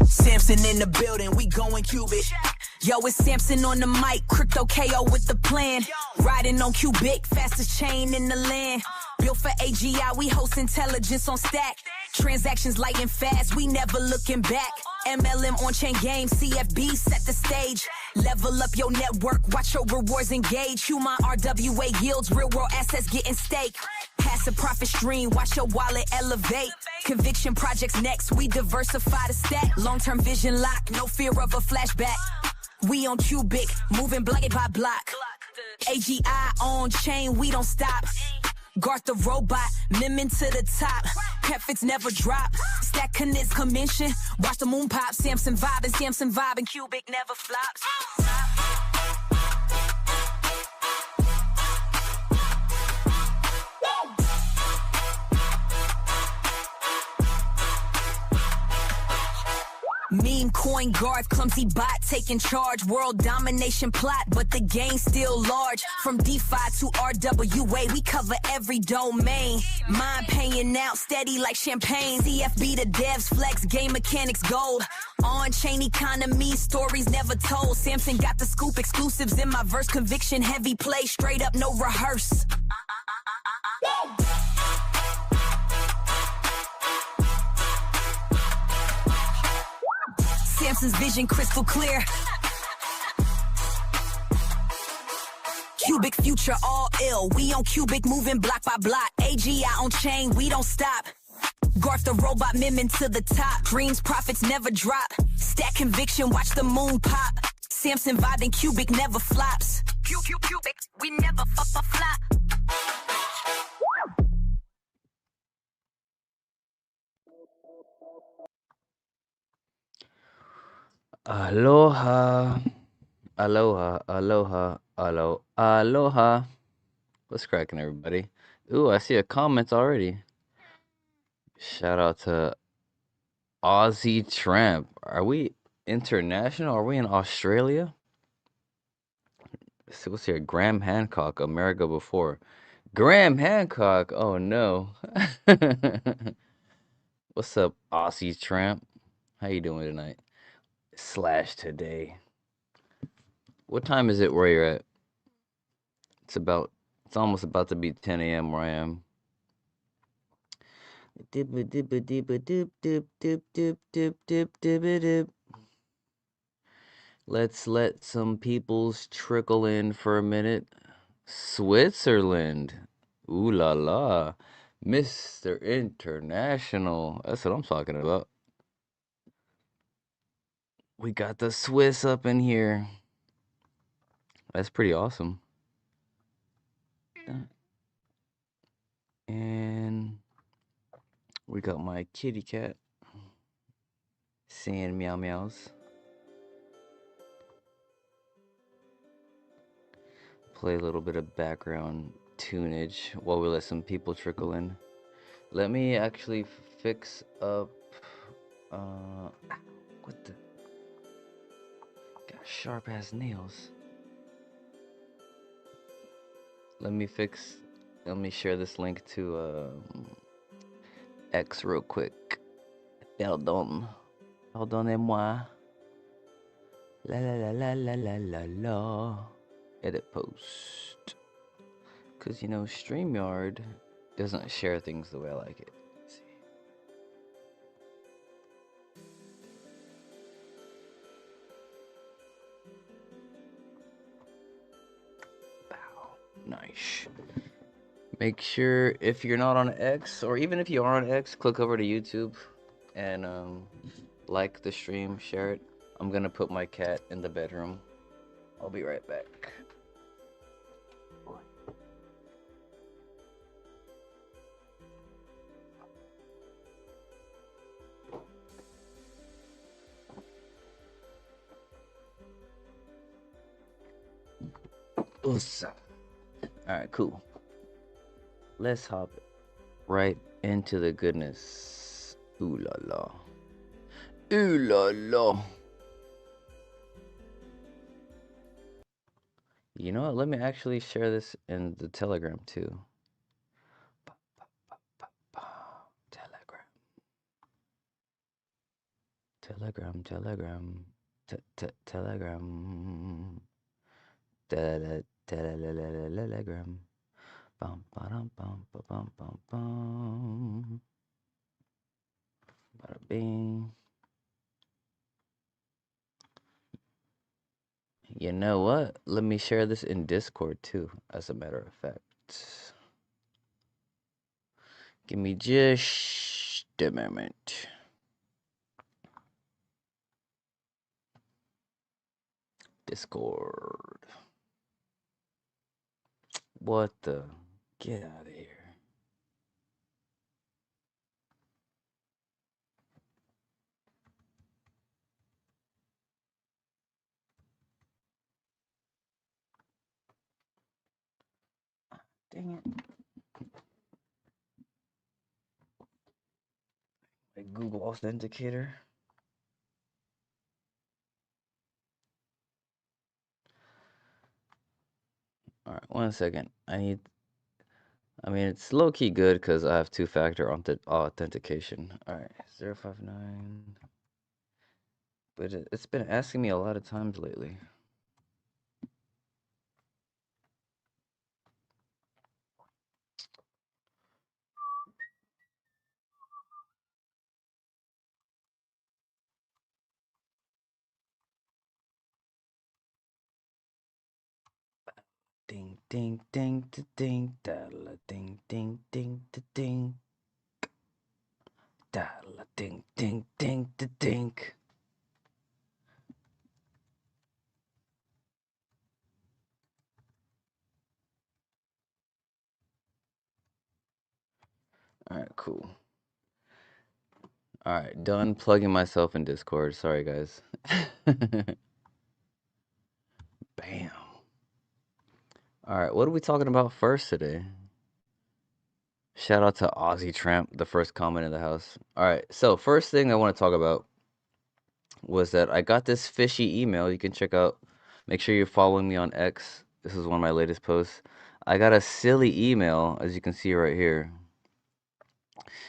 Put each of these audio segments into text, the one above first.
Samson in the building, we going Qubic. Yo, it's Samson on the mic, crypto KO with the plan. Riding on Qubic, fastest chain in the land. Built for AGI, we host intelligence on stack. Transactions light and fast, we never looking back. MLM on-chain game, CFB set the stage. Level up your network, watch your rewards engage. Human RWA yields, real world assets getting stake. Passive profit stream, watch your wallet elevate. Conviction projects next, we diversify the stack. Long-term vision lock, no fear of a flashback. We on Qubic, moving block by block. AGI on chain, we don't stop. Garth the robot, lemon to the top. Prefix never drop. Stack connects commission. Watch the moon pop. Samson vibe and Qubic never flops. Meme coin guard, clumsy bot taking charge. World domination plot, but the game's still large. From DeFi to RWA, we cover every domain. Mind paying out steady like champagne. CFB the devs flex, game mechanics gold. On-chain economy, stories never told. Samson got the scoop, exclusives in my verse. Conviction heavy play, straight up no rehearse. Samson's vision crystal clear. Qubic future all ill. We on Qubic moving block by block. AGI on chain, we don't stop. Garth the robot miming to the top. Dreams, profits never drop. Stack conviction, watch the moon pop. Samson vibing, Qubic never flops. Qubic, we never flop. Aloha, aloha, aloha, aloha. What's cracking, everybody? Ooh, I see a comment already. Shout out to Aussie Tramp. Are we international? Are we in Australia? Let's see what's here. Graham Hancock, America before. Graham Hancock. Oh no. What's up, Aussie Tramp? How you doing tonight? / today. What time is it where you're at? It's almost about to be 10 a.m. where I am. Let's let some peoples trickle in for a minute. Switzerland. Ooh la la. Mr. International. That's what I'm talking about. We got the Swiss up in here. That's pretty awesome. And we got my kitty cat saying meow meows. Play a little bit of background tunage while we let some people trickle in. Let me actually fix up what the got sharp ass nails. Let me share this link to X real quick. Pardonnez-moi. La la la la la la la la. Edit post. Cause StreamYard doesn't share things the way I like it. Let's see. Nice. Make sure if you're not on X, or even if you are on X, click over to YouTube and like the stream, share it. I'm gonna put my cat in the bedroom. I'll be right back. What's up? Alright, cool. Let's hop right into the goodness. Ooh la la. Ooh la la. You know what? Let me actually share this in the Telegram too. Telegram. Telegram. Telegram. Telegram. Telegram. Bum bum bum bum bum bum. Bada bing. You know what? Let me share this in Discord too, as a matter of fact. Give me just a moment. Discord. What the? Get out of here. Dang it. My Google Authenticator. Alright, 1 second. I mean, it's low-key good because I have two-factor authentication. Alright, 059. But it's been asking me a lot of times lately. Ding, ding, ding, da, ding, da, la, ding, ding, ding, da, ding. Da, la, ding, ding, ding, da, ding. Alright, cool. Alright, done plugging myself in Discord. Sorry, guys. Bam. Alright, what are we talking about first today? Shout out to Aussie Tramp, the first comment in the house. Alright, so first thing I want to talk about was that I got this fishy email. You can check out, make sure you're following me on X. This is one of my latest posts. I got a silly email, as you can see right here.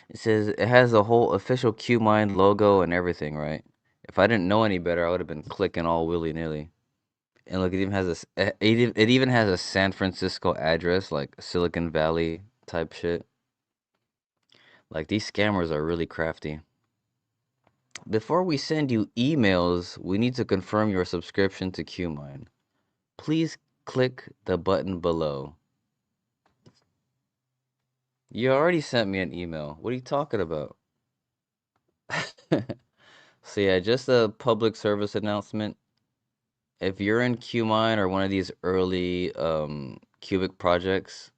It says it has the whole official QMind logo and everything, right? If I didn't know any better, I would have been clicking all willy-nilly. And look, it even has it even has a San Francisco address, like Silicon Valley type shit. Like, these scammers are really crafty. Before we send you emails, we need to confirm your subscription to QMind. Please click the button below. You already sent me an email. What are you talking about? So yeah, just a public service announcement. If you're in QMind or one of these early Qubic projects,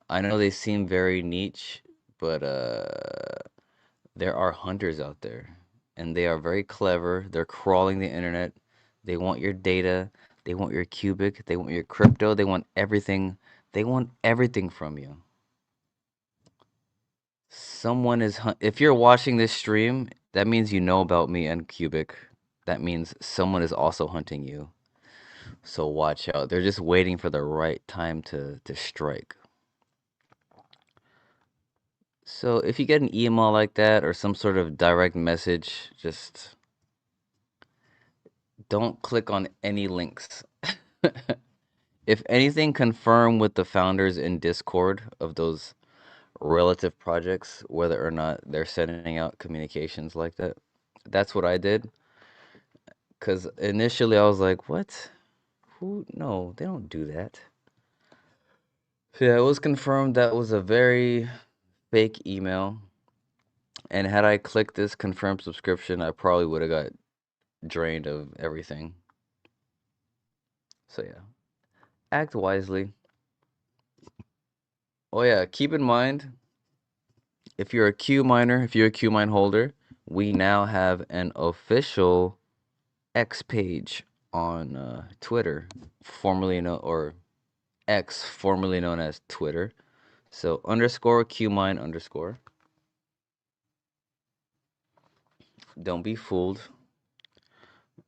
I know they seem very niche, but there are hunters out there, and they are very clever. They're crawling the internet. They want your data. They want your Qubic. They want your crypto. They want everything. They want everything from you. Someone is if you're watching this stream, that means you know about me and Qubic. That means someone is also hunting you. So watch out. They're just waiting for the right time to strike. So if you get an email like that or some sort of direct message, just don't click on any links. If anything, confirm with the founders in Discord of those relative projects whether or not they're sending out communications like that. That's what I did. Because initially I was like, what? Who? No, they don't do that. So yeah, it was confirmed that was a very fake email. And had I clicked this confirm subscription, I probably would have got drained of everything. So yeah, act wisely. Oh yeah, keep in mind, if you're a Q miner, if you're a Q mine holder, we now have an official X page on Twitter, formerly known, or X, formerly known as Twitter. So underscore Qmine underscore. Don't be fooled.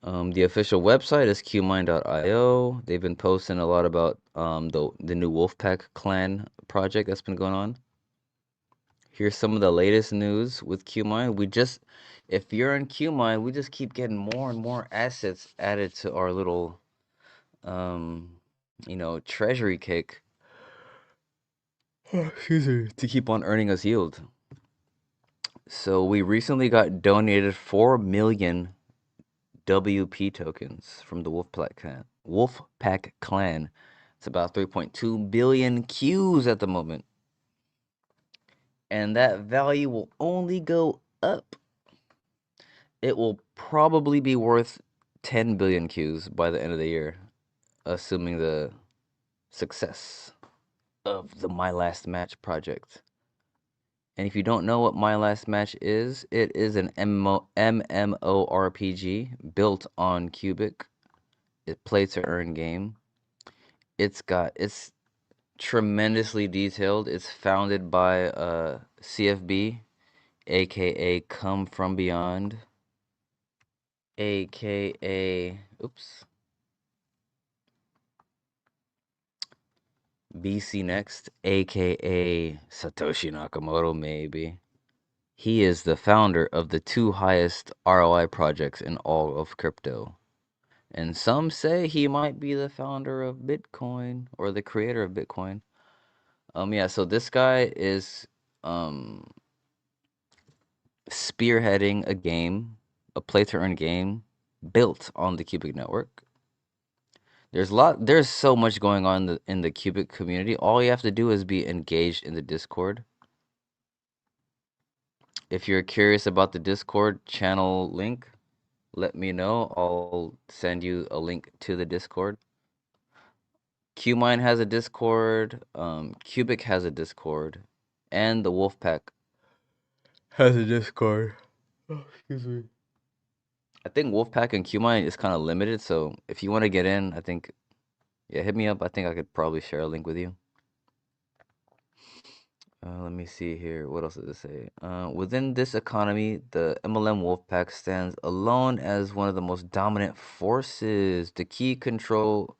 The official website is qmine.io. They've been posting a lot about the new Wolfpack clan project that's been going on. Here's some of the latest news with Qmine. If you're in Qmine, we just keep getting more and more assets added to our little, treasury cake. Excuse me. To keep on earning us yield. So we recently got donated 4 million WP tokens from the Wolfpack clan. It's about 3.2 billion Qs at the moment. And that value will only go up. It will probably be worth 10 billion Qs by the end of the year, assuming the success of the My Last Match project. And if you don't know what My Last Match is, it is an MMORPG built on Qubic. It's play to earn game. It's tremendously detailed. It's founded by CFB, aka Come From Beyond, aka BC Next, aka Satoshi Nakamoto, maybe. He is the founder of the 2 highest ROI projects in all of crypto. And some say he might be the founder of Bitcoin or the creator of Bitcoin. So this guy is spearheading a play to earn game built on the Qubic network. There's so much going on in the Qubic community. All you have to do is be engaged in the Discord. If you're curious about the Discord channel link, let me know. I'll send you a link to the Discord. Qmine has a Discord, Qubic has a Discord, and the Wolfpack has a Discord. Oh, excuse me. I think Wolfpack and Qmine is kind of limited, so if you want to get in, I think, hit me up. I think I could probably share a link with you. Let me see here. What else does it say? Within this economy, the MLM Wolfpack stands alone as one of the most dominant forces. The control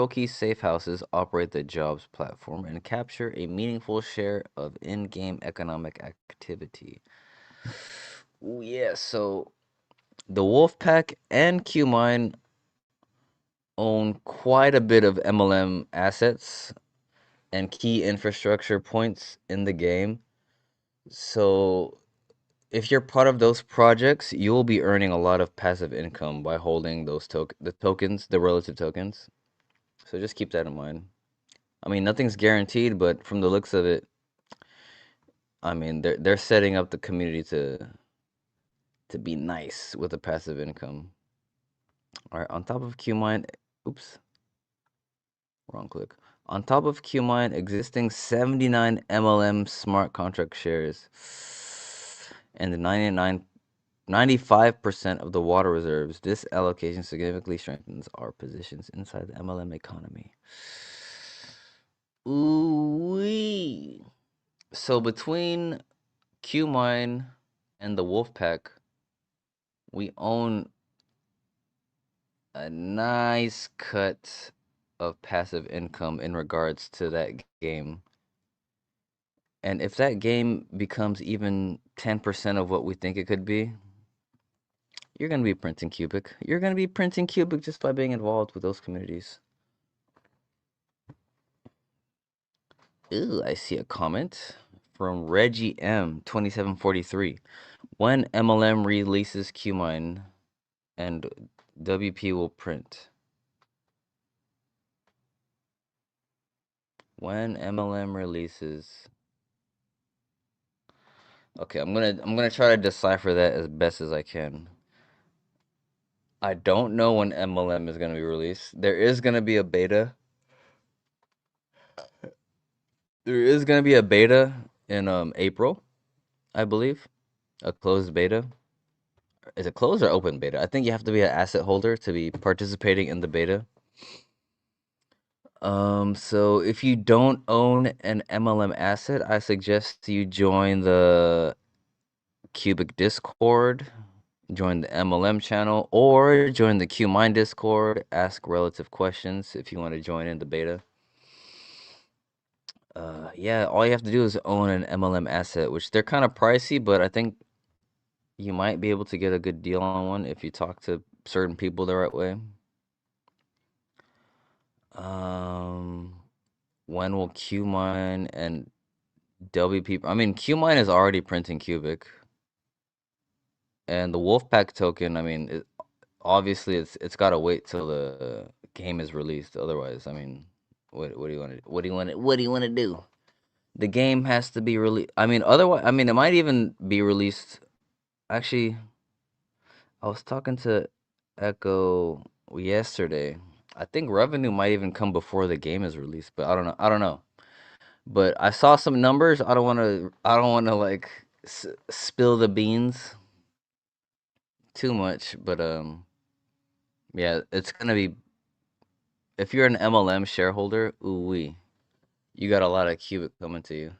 key safe houses operate the jobs platform and capture a meaningful share of in-game economic activity. Ooh, yeah, so the Wolfpack and Qmine own quite a bit of MLM assets and key infrastructure points in the game. So if you're part of those projects, you will be earning a lot of passive income by holding those the relative tokens. So just keep that in mind. I mean, nothing's guaranteed, but from the looks of it, I mean, they're setting up the community to be nice with the passive income. All right, on top of Qmine, wrong click. On top of Qmine, existing 79 MLM smart contract shares and the 95% of the water reserves, this allocation significantly strengthens our positions inside the MLM economy. Ooh-wee. So between Qmine and the Wolfpack, we own a nice cut of passive income in regards to that game. And if that game becomes even 10% of what we think it could be, you're going to be printing Qubic. You're going to be printing Qubic just by being involved with those communities. Ooh, I see a comment from Reggie M 2743. When MLM releases Qmine and WP will print. When MLM releases. Okay, I'm gonna try to decipher that as best as I can. I don't know when MLM is gonna be released. There is gonna be a beta. There is gonna be a beta in April, I believe. A closed beta. Is it closed or open beta? I think you have to be an asset holder to be participating in the beta. So if you don't own an MLM asset, I suggest you join the Qubic Discord, join the MLM channel, or join the QMine Discord. Ask relative questions if you want to join in the beta. Yeah, all you have to do is own an MLM asset, which they're kind of pricey, but I think you might be able to get a good deal on one if you talk to certain people the right way. When will QMine and WP? I mean, QMine is already printing Qubic, and the Wolfpack token. I mean, obviously it's got to wait till the game is released. Otherwise, I mean, what do you want to what do you want to do? The game has to be released. I mean, otherwise, I mean, it might even be released. Actually, I was talking to Echo yesterday. I think revenue might even come before the game is released, but I don't know. I don't know. But I saw some numbers. I don't want to. I don't want to like spill the beans too much. But yeah, it's gonna be. If you're an MLM shareholder, ooh wee, you got a lot of Qubic coming to you.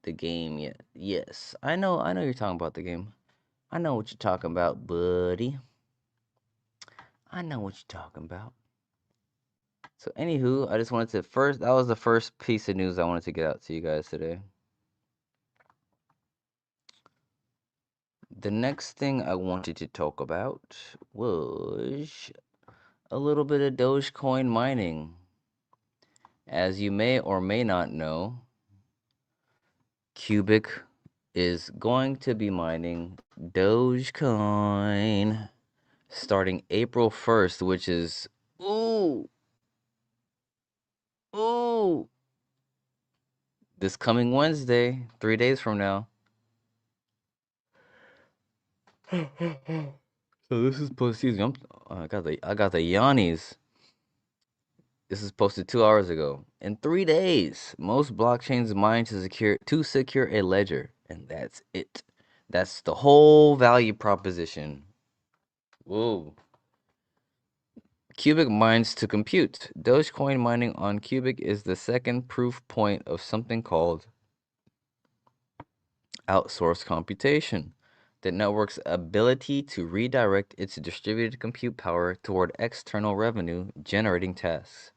The game, yeah, yes, I know. I know you're talking about the game. I know what you're talking about, buddy. I know what you're talking about. So, anywho, I just wanted to first. That was the first piece of news I wanted to get out to you guys today. The next thing I wanted to talk about was a little bit of Dogecoin mining. As you may or may not know, Qubic is going to be mining Dogecoin starting April 1st, which is ooh this coming Wednesday, 3 days from now. So this is excuse me, I got the yawnies. This is posted 2 hours ago. In 3 days, most blockchains mine to secure a ledger, and that's it. That's the whole value proposition. Whoa. Qubic mines to compute. Dogecoin mining on Qubic is the second proof point of something called outsourced computation, the network's ability to redirect its distributed compute power toward external revenue generating tasks.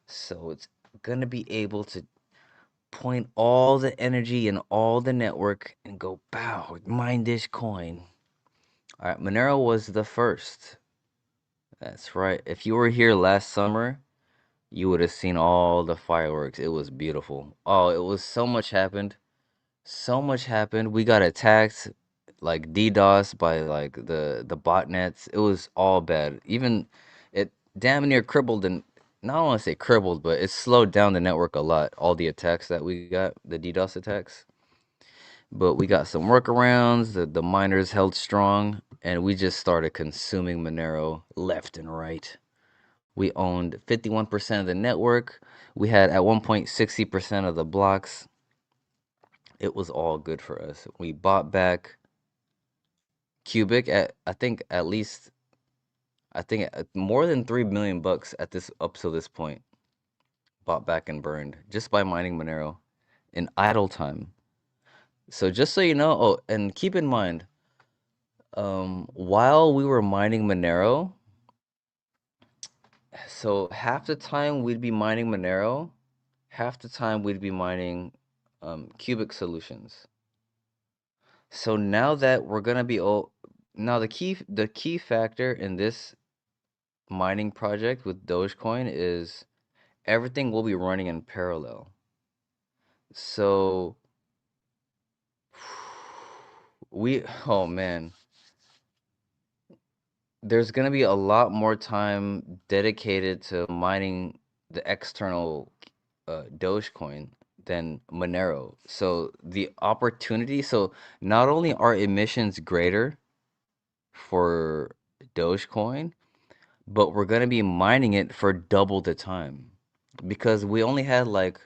So it's going to be able to point all the energy and all the network and go, bow, mine this coin. All right, Monero was the first. That's right. If you were here last summer, you would have seen all the fireworks. It was beautiful. Oh, it was so much happened. So much happened. We got attacked like DDoS by like the botnets. It was all bad. Even it damn near crippled and not want to say crippled, but it slowed down the network a lot. All the attacks that we got, the DDoS attacks. But we got some workarounds. The miners held strong, and we just started consuming Monero left and right. We owned 51% of the network. We had at one point 60% of the blocks. It was all good for us. We bought back Qubic at I think at more than $3 million at this up to this point. Bought back and burned just by mining Monero in idle time. So just so you know, oh, and keep in mind, while we were mining Monero, so half the time we'd be mining Monero, half the time we'd be mining Qubic solutions. So now that we're gonna be now the key factor in this mining project with Dogecoin is everything will be running in parallel. So oh man, there's gonna be a lot more time dedicated to mining the external Dogecoin than Monero. So the opportunity, so not only are emissions greater for Dogecoin, but we're gonna be mining it for double the time. Because we only had like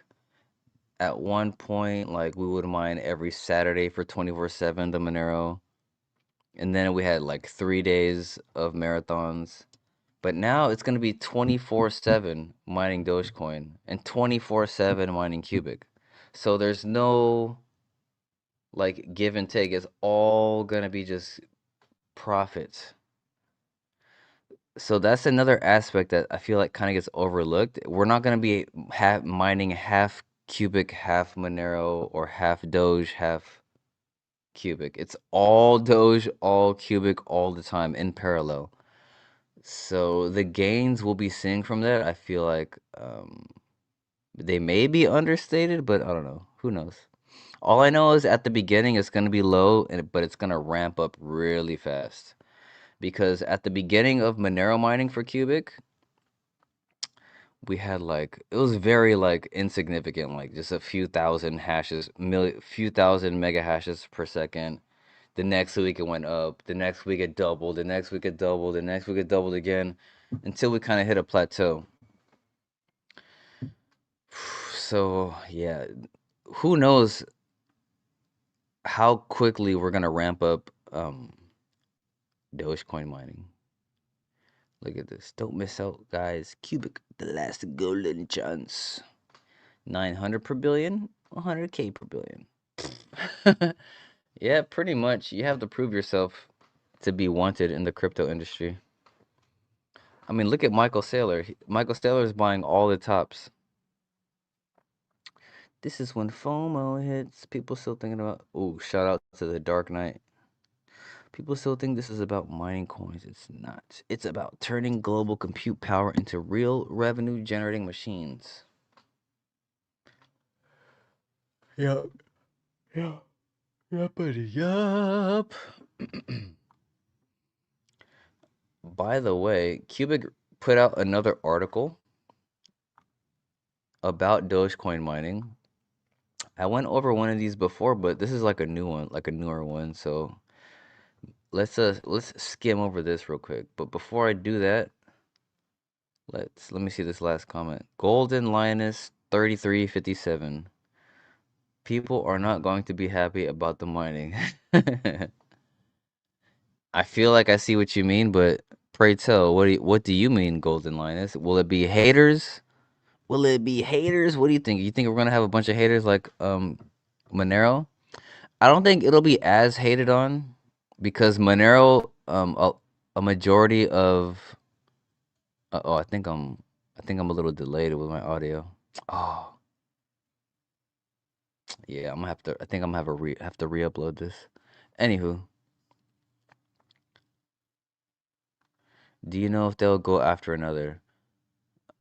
at one point, like we would mine every Saturday for 24/7 the Monero. And then we had like 3 days of marathons. But now it's gonna be 24/7 mining Dogecoin and 24/7 mining Qubic. So there's no like give and take. It's all gonna be just profits. So that's another aspect that I feel like kind of gets overlooked. We're not gonna be mining half Qubic, half Monero, or half Doge, half Qubic. It's all Doge, all Qubic, all the time in parallel. So the gains we'll be seeing from that, I feel like they may be understated, but I don't know. Who knows? All I know is at the beginning it's going to be low, but it's going to ramp up really fast. Because at the beginning of Monero mining for Qubic, we had like it was very like insignificant, like just a few thousand hashes, few thousand mega hashes per second. The next week it went up. The next week it doubled. The next week it doubled. The next week it doubled again, until we kind of hit a plateau. So yeah, who knows how quickly we're gonna ramp up Dogecoin mining. Look at this. Don't miss out, guys. Qubic, the last golden chance. 900 per billion, 100K per billion. Yeah, pretty much. You have to prove yourself to be wanted in the crypto industry. I mean, look at Michael Saylor. Michael Saylor is buying all the tops. This is when FOMO hits. People still thinking about. Oh, shout out to the Dark Knight. People still think this is about mining coins. It's not. It's about turning global compute power into real revenue generating machines. Yup. Yup. Yuppity yup. By the way, Qubic put out another article about Dogecoin mining. I went over one of these before, but this is like a new one, like a newer one. So let's skim over this real quick. But before I do that, let me see this last comment. Golden Lioness 3357. People are not going to be happy about the mining. I feel like I see what you mean, but pray tell, what do you mean, Golden Lioness? Will it be haters? Will it be haters? What do you think? You think we're gonna have a bunch of haters like Monero? I don't think it'll be as hated on because Monero a majority of oh I think I'm a little delayed with my audio. Oh yeah, I think I'm gonna have to re-upload this. Anywho, do you know if they'll go after another?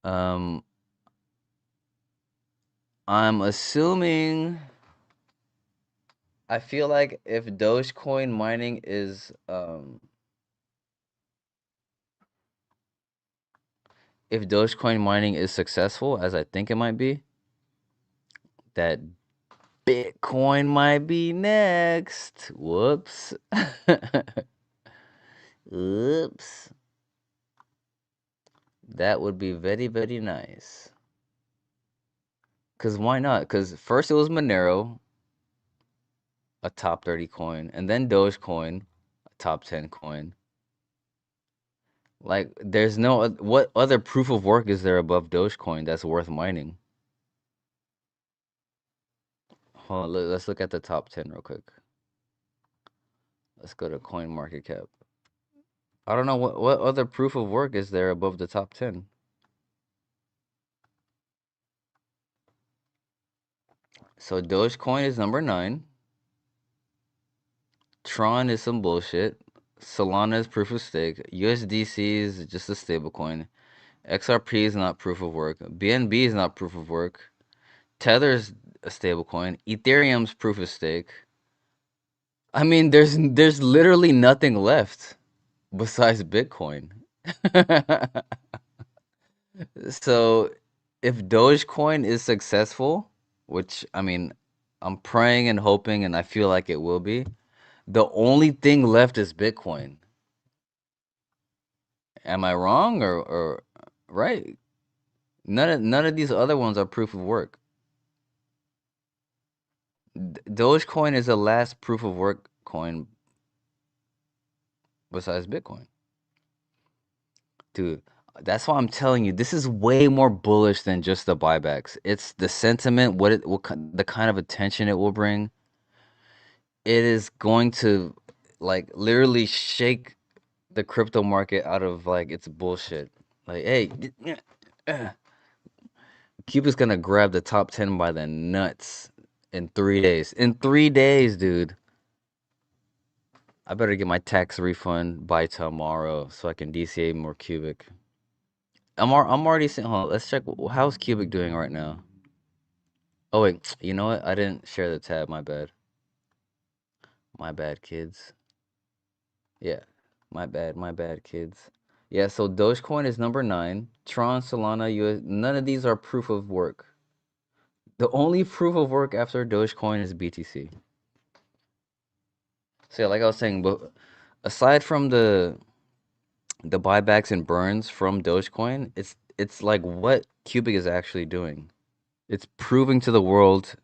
Um, I'm assuming. I feel like if Dogecoin mining is if Dogecoin mining is successful, as I think it might be, that Bitcoin might be next. Whoops. Oops. That would be very, very nice. Cause why not? Cause first it was Monero, a top 30 coin, and then Dogecoin, a top 10 coin. Like, there's no what other proof of work is there above Dogecoin that's worth mining? Hold on, let's look at the top 10 real quick. Let's go to Coin Market Cap. I don't know what other proof of work is there above the top 10. So Dogecoin is number 9. Tron is some bullshit. Solana is proof of stake. USDC is just a stablecoin. XRP is not proof of work. BNB is not proof of work. Tether's a stablecoin. Ethereum's proof of stake. I mean, there's literally nothing left besides Bitcoin. So if Dogecoin is successful, which I mean, I'm praying and hoping and I feel like it will be, the only thing left is Bitcoin. Am I wrong or right? None of these other ones are proof of work. Dogecoin is the last proof of work coin besides Bitcoin. Dude, That's why I'm telling you, this is way more bullish than just the buybacks. It's the sentiment, the kind of attention it will bring. It is going to like literally shake the crypto market out of like its bullshit. Like, hey, Cubic's gonna grab the top 10 by the nuts in 3 days. In 3 days, dude. I better get my tax refund by tomorrow so I can DCA more Qubic. I'm already saying, hold on, let's check. How's Qubic doing right now? Oh, wait. You know what? I didn't share the tab. My bad. My bad, kids. Yeah. My bad. My bad, kids. Yeah, so Dogecoin is number 9. Tron, Solana, US. None of these are proof of work. The only proof of work after Dogecoin is BTC. So yeah, like I was saying, but aside from the buybacks and burns from Dogecoin, it's like what Qubic is actually doing. It's proving to the world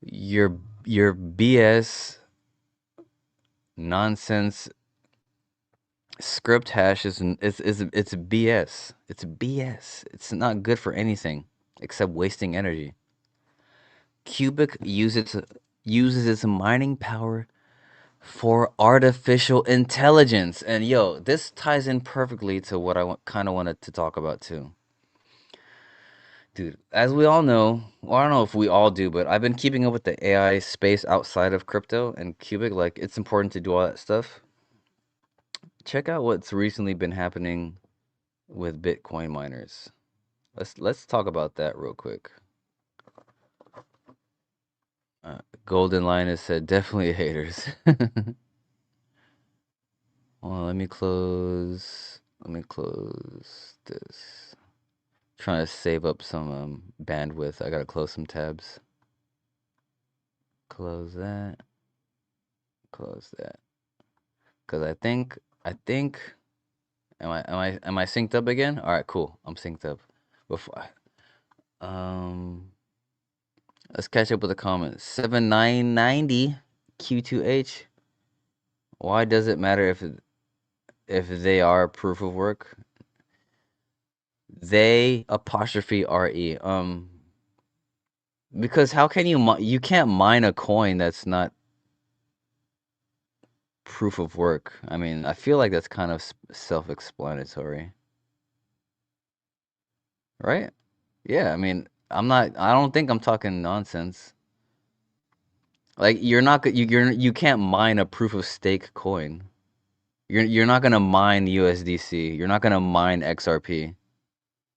your BS nonsense script hash it's BS. It's BS. It's not good for anything except wasting energy. Qubic uses its mining power for artificial intelligence. And yo, this ties in perfectly to what I kind of wanted to talk about too. Dude, as we all know, well, I don't know if we all do, but I've been keeping up with the AI space outside of crypto and Qubic. Like, it's important to do all that stuff. Check out what's recently been happening with Bitcoin miners. Let's talk about that real quick. Golden Linus said, definitely haters. Well, let me close this. Trying to save up some bandwidth. I gotta close some tabs. Close that. Close that. Cause I think am I synced up again? All right, cool. I'm synced up. Before let's catch up with the comments. 7990 Q2H. Why does it matter if they are proof of work? They apostrophe RE. Because how can you can't mine a coin that's not proof of work. I mean, I feel like that's kind of self-explanatory, right? Yeah, I mean, I don't think I'm talking nonsense. Like you can't mine a proof of stake coin. You're not gonna mine USDC. You're not gonna mine XRP.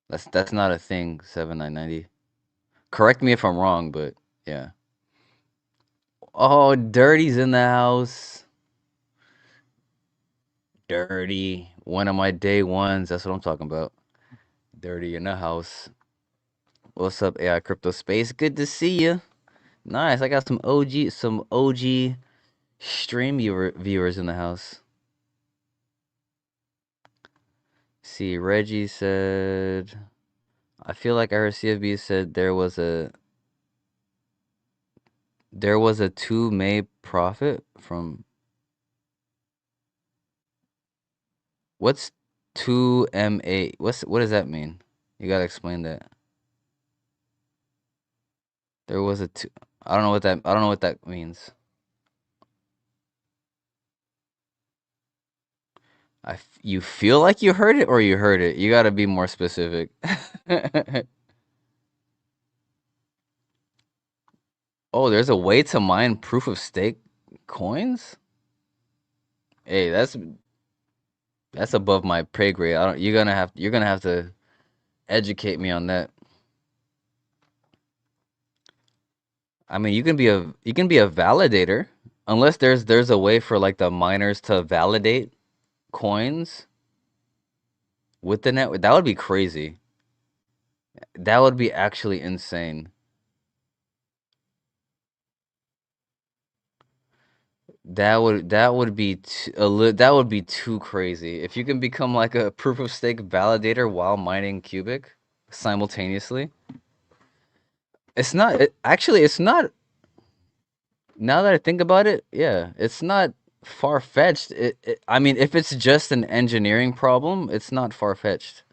That's not a thing. 7990. Correct me if I'm wrong, but yeah. Oh, Dirty's in the house. Dirty. One of my day ones. That's what I'm talking about. Dirty in the house. What's up, AI Crypto Space? Good to see you. Nice. I got some OG stream viewers in the house. See, Reggie said, I feel like our CFB said there was a 2 May profit from what's 2MA? What does that mean? You gotta explain that. There was a 2. I don't know what that means. You feel like you heard it or you heard it? You gotta be more specific. Oh, there's a way to mine proof of stake coins? Hey, that's above my pay grade. I don't you're gonna have to educate me on that. I mean, you can be a validator unless there's a way for like the miners to validate coins with the network. That would be crazy. That would be actually insane. That would be too crazy. If you can become like a proof of stake validator while mining Qubic simultaneously. Actually it's not. Now that I think about it, yeah, it's not far-fetched. I mean, if it's just an engineering problem, it's not far-fetched.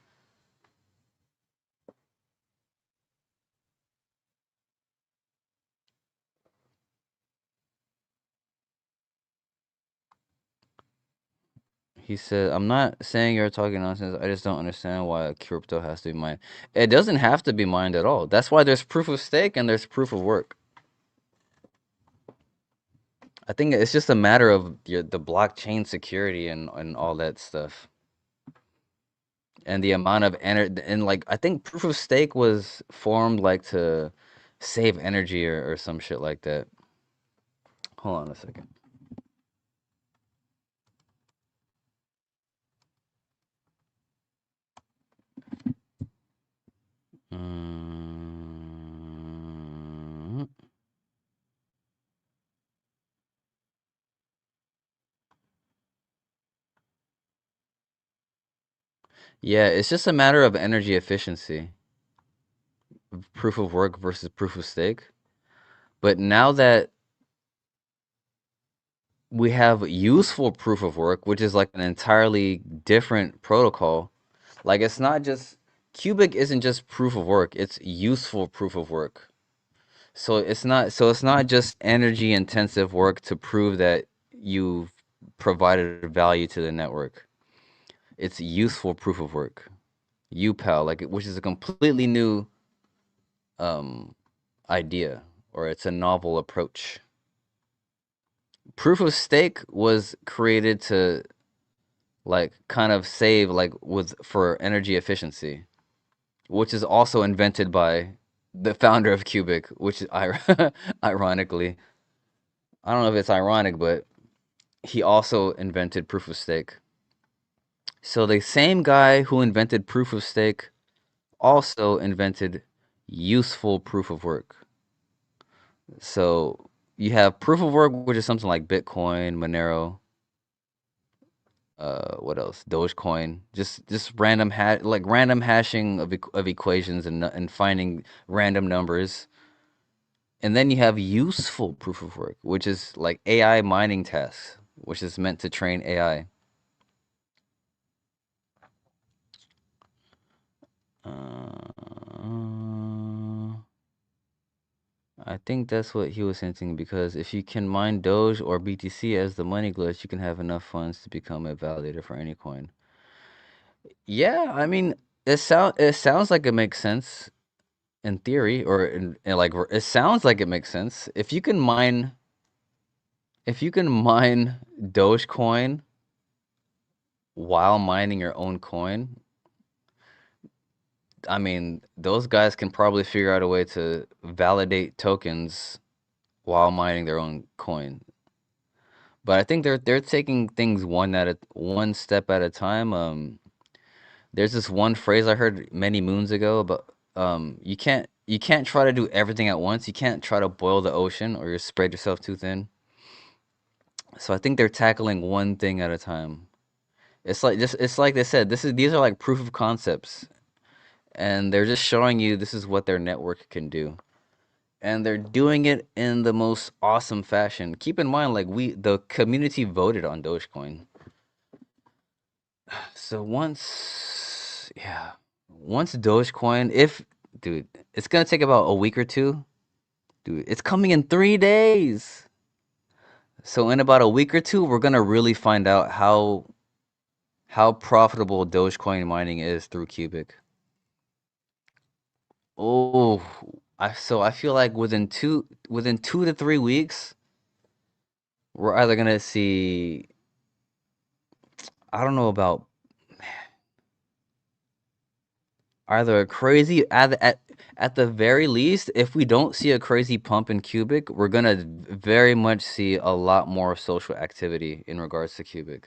He said, "I'm not saying you're talking nonsense. I just don't understand why a crypto has to be mined. It doesn't have to be mined at all. That's why there's proof of stake and there's proof of work. I think it's just a matter of the blockchain security and all that stuff, and the amount of energy. And like, I think proof of stake was formed like to save energy or some shit like that. Hold on a second. Mm, yeah, it's just a matter of energy efficiency, proof of work versus proof of stake. But now that we have useful proof of work, which is like an entirely different protocol. Like, it's not just Qubic isn't just proof of work, it's useful proof of work. So it's not just energy intensive work to prove that you've provided value to the network. It's useful proof of work. UPAL, like, which is a completely new um idea, or it's a novel approach. Proof of stake was created to like kind of save like with for energy efficiency, which is also invented by the founder of Qubic, which is ironically, I don't know if it's ironic, but he also invented proof of stake. So the same guy who invented proof of stake also invented useful proof of work. So you have proof of work, which is something like Bitcoin, Monero, what else? Dogecoin. Just random like random hashing of equations and finding random numbers. And then you have useful proof of work, which is like AI mining tasks, which is meant to train AI. I think that's what he was hinting, because if you can mine Doge or BTC as the money glitch, you can have enough funds to become a validator for any coin. Yeah, I mean, it sounds like it makes sense in theory, or in like it sounds like it makes sense. If you can mine Dogecoin while mining your own coin, I mean, those guys can probably figure out a way to validate tokens while mining their own coin. But I think they're taking things one step at a time. There's this one phrase I heard many moons ago, but you can't try to do everything at once. You can't try to boil the ocean, or you spread yourself too thin. So I think they're tackling one thing at a time. It's like they said, these are like proof of concepts, and they're just showing you this is what their network can do. And they're doing it in the most awesome fashion. Keep in mind, like, the community voted on Dogecoin. So once Dogecoin, if dude, it's gonna take about a week or two. Dude, it's coming in 3 days. So in about a week or two, we're gonna really find out how profitable Dogecoin mining is through Qubic. Oh, I feel like within 2 to 3 weeks, we're either gonna see, I don't know about, either a crazy at the very least, if we don't see a crazy pump in Qubic, we're gonna very much see a lot more social activity in regards to Qubic,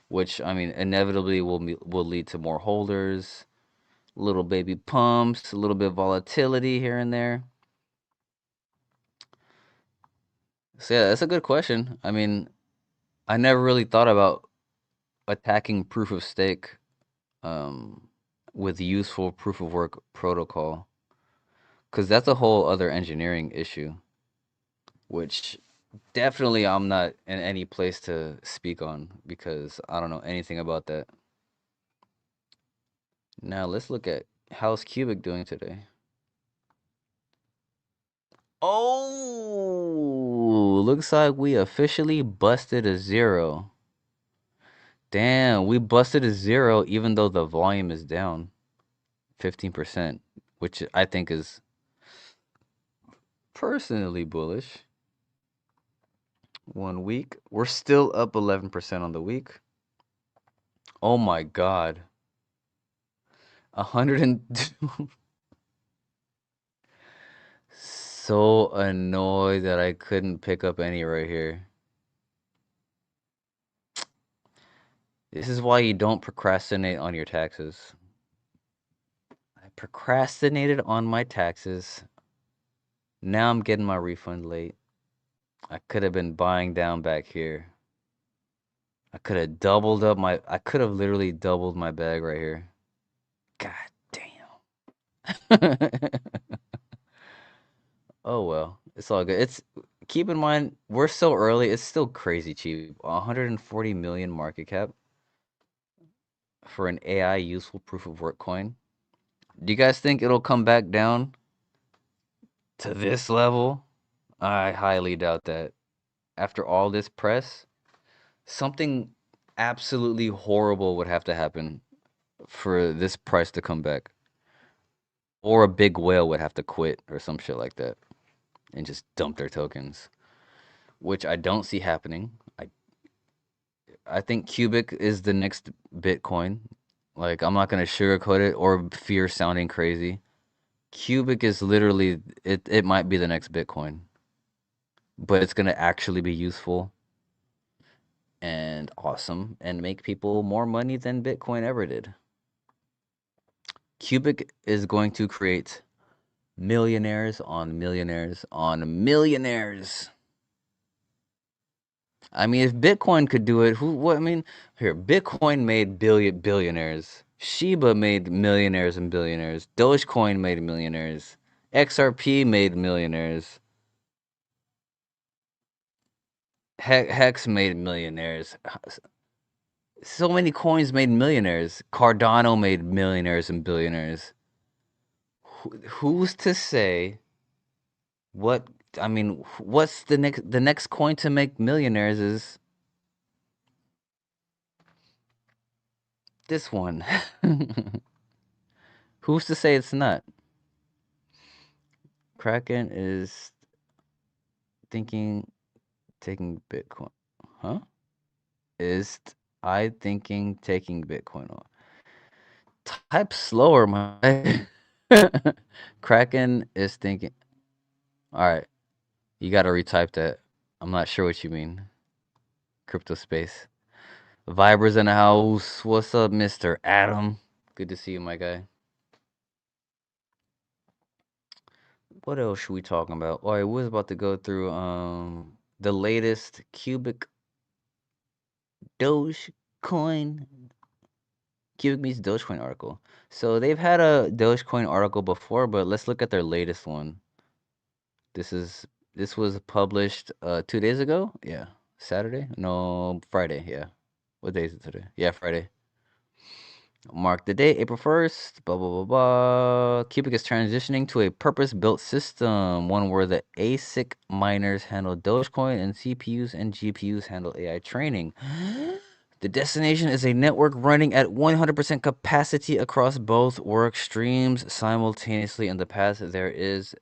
which, I mean, inevitably will lead to more holders, little baby pumps, a little bit of volatility here and there. So yeah, that's a good question. I mean, I never really thought about attacking proof of stake um, with useful proof of work protocol, because that's a whole other engineering issue, which definitely I'm not in any place to speak on, because I don't know anything about that. Now let's look at how's Qubic doing today. Oh, looks like we officially busted a zero. Damn, we busted a zero even though the volume is down 15%, which I think is personally bullish. 1 week. We're still up 11% on the week. Oh my God. 102. So annoyed that I couldn't pick up any right here. This is why you don't procrastinate on your taxes. I procrastinated on my taxes. Now I'm getting my refund late. I could have been buying down back here. I could have literally doubled my bag right here. God damn. Oh well, it's all good. Keep in mind we're so early. It's still crazy cheap. 140 million market cap for an AI useful proof of work coin. Do you guys think it'll come back down to this level? I highly doubt that. After all this press, something absolutely horrible would have to happen for this price to come back. Or a big whale would have to quit or some shit like that and just dump their tokens, which I don't see happening. I think Qubic is the next Bitcoin. Like, I'm not gonna sugarcoat it or fear sounding crazy. Qubic is literally it might be the next Bitcoin, but it's gonna actually be useful and awesome and make people more money than Bitcoin ever did. Qubic is going to create millionaires on millionaires on millionaires. I mean, if Bitcoin could do it, what I mean, here, Bitcoin made billionaires. Shiba made millionaires and billionaires. Dogecoin made millionaires. XRP made millionaires. Hex made millionaires. So many coins made millionaires. Cardano made millionaires and billionaires. Who's to say what? I mean, what's the next coin to make millionaires is this one. Who's to say it's not? Kraken is thinking taking Bitcoin. Huh? Is I thinking taking Bitcoin on? Type slower, my. Kraken is thinking. All right, you got to retype that. I'm not sure what you mean. Crypto space. Vibers in the house. What's up, Mr. Adam? Good to see you, my guy. What else should we talking about? Oh, I was about to go through the latest Qubic Dogecoin. Qubic meets Dogecoin article. So they've had a Dogecoin article before, but let's look at their latest one. This was published 2 days ago. Yeah, Saturday? No, Friday. Yeah. What day is it today? Yeah, Friday. Mark the date, April 1st. Blah blah blah blah. Qubic is transitioning to a purpose-built system, one where the ASIC miners handle Dogecoin and CPUs and GPUs handle AI training. The destination is a network running at 100% capacity across both work streams simultaneously. In the path there is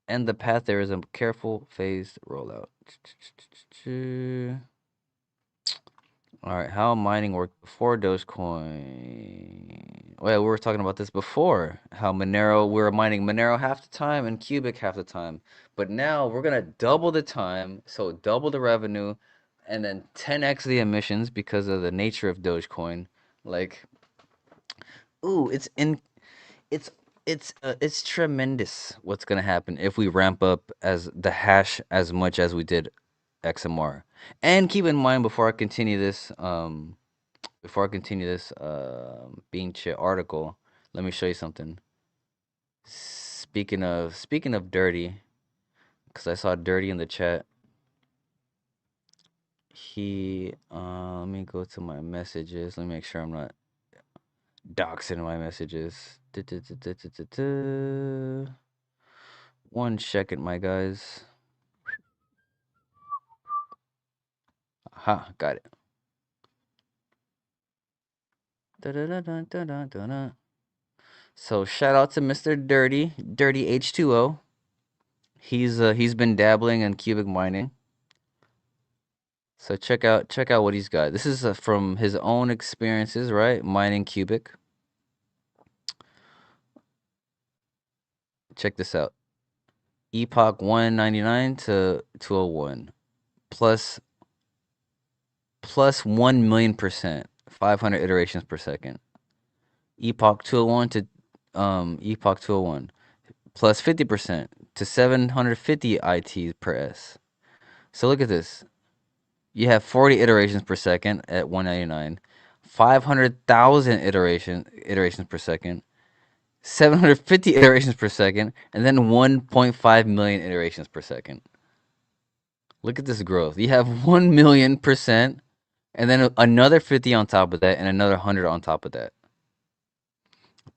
a careful phased rollout. All right, how mining worked before Dogecoin. Well, we were talking about this before. How we were mining Monero half the time and Qubic half the time. But now we're gonna double the time, so double the revenue, and then 10x the emissions because of the nature of Dogecoin. Like, ooh, it's tremendous what's gonna happen if we ramp up as the hash as much as we did XMR. And keep in mind before I continue this bean chit article, let me show you something. Speaking of dirty, because I saw dirty in the chat. Let me go to my messages. Let me make sure I'm not doxing my messages. 1 second, my guys. Aha, got it. So shout out to Mr. Dirty H2O. He's been dabbling in cubic mining. So check out what he's got. This is from his own experiences, right? Mining cubic. Check this out. Epoch 199 to 201 plus 1,000,000%, 500 iterations per second. Epoch 201 to Epoch 201 plus 50% to 750 ITs per S. So look at this. You have 40 iterations per second at 199, 500,000 iterations per second, 750 iterations per second, and then 1.5 million iterations per second. Look at this growth. You have 1,000,000%, and then another 50 on top of that, and another 100 on top of that.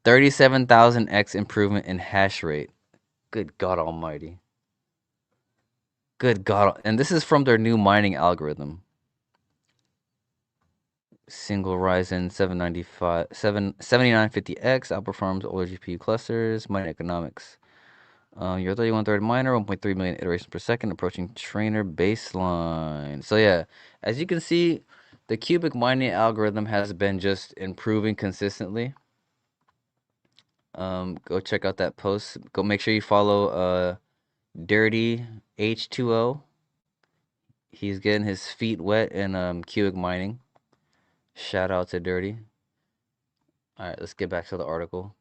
37,000x improvement in hash rate. Good God Almighty. Good God. And this is from their new mining algorithm. Single Ryzen 7950X outperforms older GPU clusters. Mining economics. Your 31-thread miner, 1.3 million iterations per second, approaching trainer baseline. So yeah, as you can see, the cubic mining algorithm has been just improving consistently. Go check out that post. Go make sure you follow Dirty H2O. He's getting his feet wet in cubic mining. Shout out to Dirty. All right, let's get back to the article.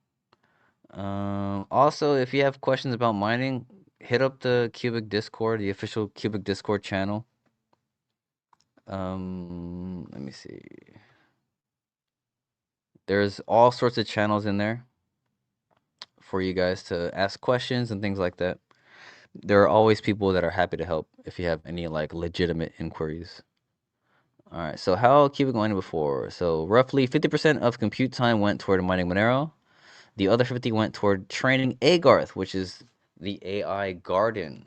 Also, if you have questions about mining, hit up the Qubic Discord, the official Qubic Discord channel. Let me see. There's all sorts of channels in there for you guys to ask questions and things like that. There are always people that are happy to help if you have any like legitimate inquiries. All right, so how Qubic mining before? So roughly 50% of compute time went toward mining Monero. The other 50 went toward training Agarth, which is the AI garden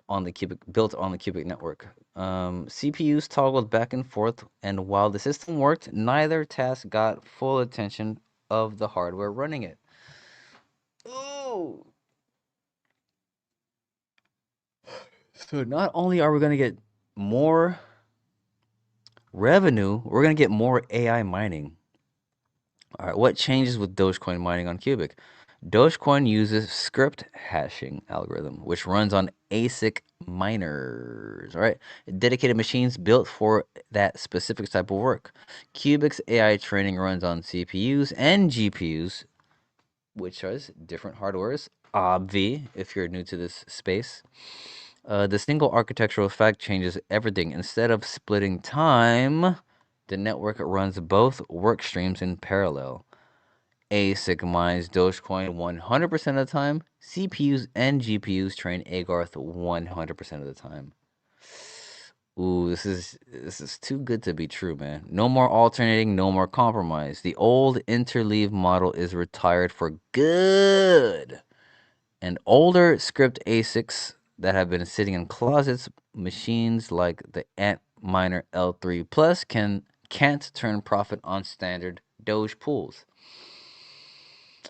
on the Qubic, built on the Qubic network. CPUs toggled back and forth, and while the system worked, neither task got full attention of the hardware running it. Ooh. So not only are we going to get more revenue, we're going to get more AI mining. All right, what changes with Dogecoin mining on Qubic? Dogecoin uses script hashing algorithm, which runs on ASIC miners, all right? Dedicated machines built for that specific type of work. Qubic's AI training runs on CPUs and GPUs, which are different hardwares, obvi, if you're new to this space. The single architectural effect changes everything. Instead of splitting time, the network runs both work streams in parallel. ASIC mines Dogecoin 100% of the time. CPUs and GPUs train Agarth 100% of the time. Ooh, this is too good to be true, man. No more alternating, no more compromise. The old interleave model is retired for good. And older script ASICs that have been sitting in closets, machines like the Antminer L3 Plus can't turn profit on standard Doge pools.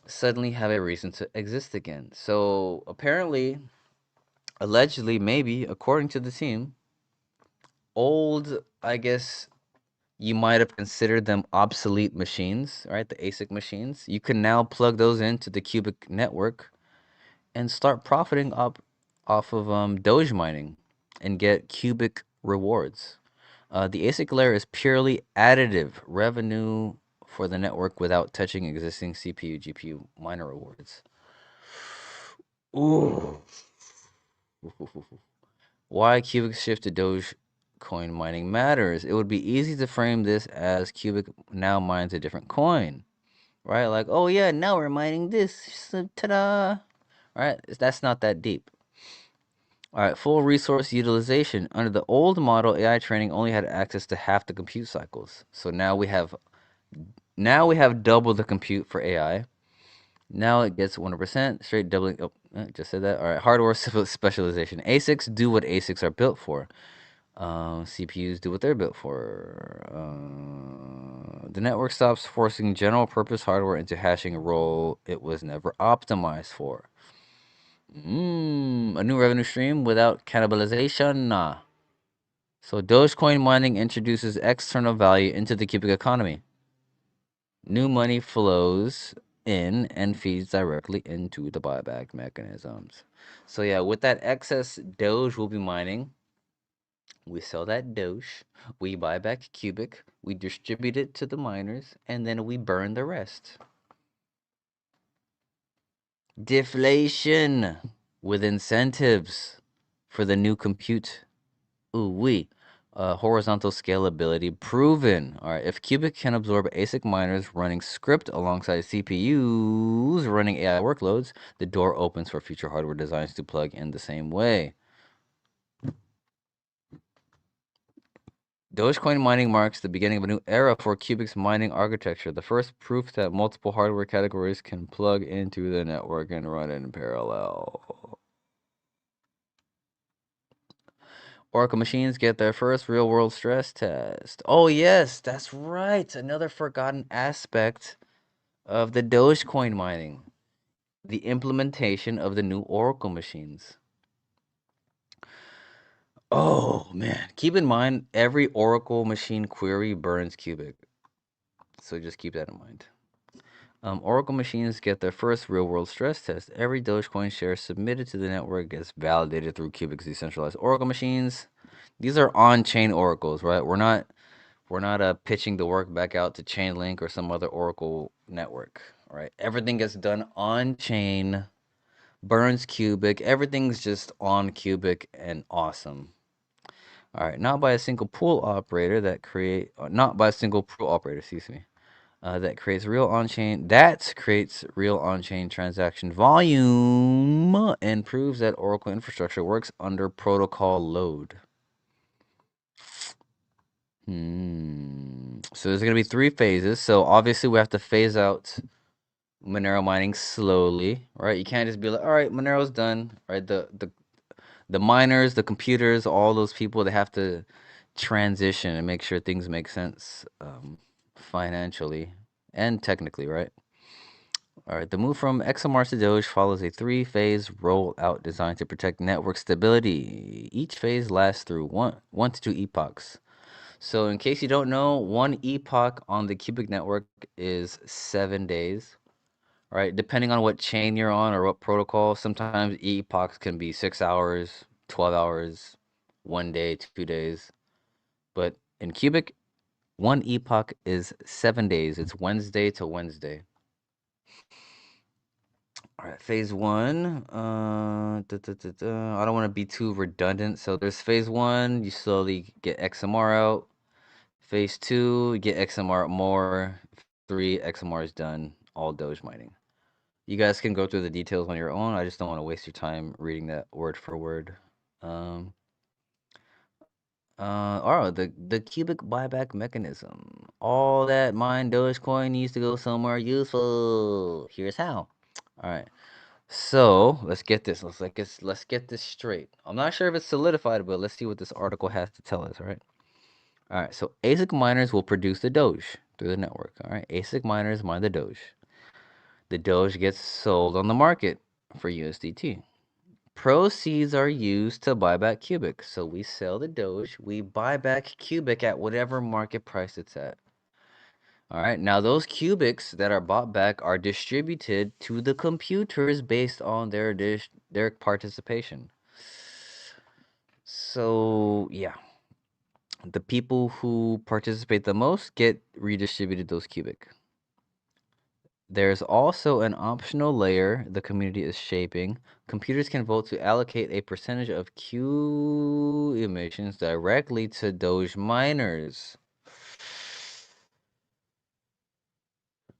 Suddenly have a reason to exist again. So apparently, allegedly, maybe, according to the team, old, I guess you might have considered them obsolete machines, right? The ASIC machines. You can now plug those into the Qubic network and start profiting off of Doge mining and get Qubic rewards. The ASIC layer is purely additive revenue for the network without touching existing CPU, GPU miner rewards. Ooh. Why Qubic shift to Dogecoin mining matters. It would be easy to frame this as Qubic now mines a different coin, right? Like, oh yeah, now we're mining this. So, ta-da! Right? That's not that deep. All right, full resource utilization. Under the old model, AI training only had access to half the compute cycles. So now we have double the compute for AI. Now it gets 100%, straight doubling. Oh, I just said that. All right, hardware specialization. ASICs do what ASICs are built for. CPUs do what they're built for. The network stops forcing general purpose hardware into hashing a role it was never optimized for. A new revenue stream without cannibalization. Nah. So Dogecoin mining introduces external value into the Qubic economy. New money flows in and feeds directly into the buyback mechanisms. So yeah, with that excess Doge we'll be mining, we sell that Doge, we buy back Qubic, we distribute it to the miners, and then we burn the rest. Deflation with incentives for the new compute. Horizontal scalability proven. All right, if Qubic can absorb ASIC miners running script alongside CPUs running AI workloads, the door opens for future hardware designs to plug in the same way. Dogecoin mining marks the beginning of a new era for Qubic's mining architecture, the first proof that multiple hardware categories can plug into the network and run in parallel. Oracle machines get their first real-world stress test. Oh yes, that's right. Another forgotten aspect of the Dogecoin mining. The implementation of the new Oracle machines. Oh man, keep in mind every Oracle machine query burns Qubic. So just keep that in mind. Oracle machines get their first real-world stress test. Every Dogecoin share submitted to the network gets validated through Qubic's decentralized Oracle machines. These are on-chain oracles, right? We're not pitching the work back out to Chainlink or some other Oracle network, right? Everything gets done on-chain, burns Qubic. Everything's just on Qubic and awesome. All right, not by a single pool operator, excuse me. That creates real on-chain transaction volume and proves that Oracle infrastructure works under protocol load. So there's gonna be 3 phases. So obviously we have to phase out Monero mining slowly, right? You can't just be like, all right, Monero's done, right? The miners, the computers, all those people, they have to transition and make sure things make sense financially and technically, right? All right, the move from XMR to Doge follows a 3-phase rollout designed to protect network stability. Each phase lasts through one to 2 epochs. So in case you don't know, 1 epoch on the Qubic network is 7 days, right? Depending on what chain you're on or what protocol, sometimes epochs can be 6 hours, 12 hours, 1 day, 2 days. But in Qubic, 1 epoch is 7 days. It's Wednesday to Wednesday. All right, phase 1. I don't want to be too redundant. So there's phase 1, you slowly get XMR out. Phase 2, you get XMR more. 3, XMR is done. All Doge mining. You guys can go through the details on your own. I just don't want to waste your time reading that word for word. The Qubic buyback mechanism. All that mined Dogecoin needs to go somewhere useful. Here's how. All right. So let's get this. Let's get this straight. I'm not sure if it's solidified, but let's see what this article has to tell us. All right. All right. So ASIC miners will produce the Doge through the network. All right. ASIC miners mine the Doge. The Doge gets sold on the market for USDT. Proceeds are used to buy back Qubic. So we sell the Doge, we buy back Qubic at whatever market price it's at. All right, now those Qubics that are bought back are distributed to the computers based on their participation. So yeah, the people who participate the most get redistributed those Qubic. There's also an optional layer the community is shaping. Computers can vote to allocate a percentage of Q emissions directly to Doge miners.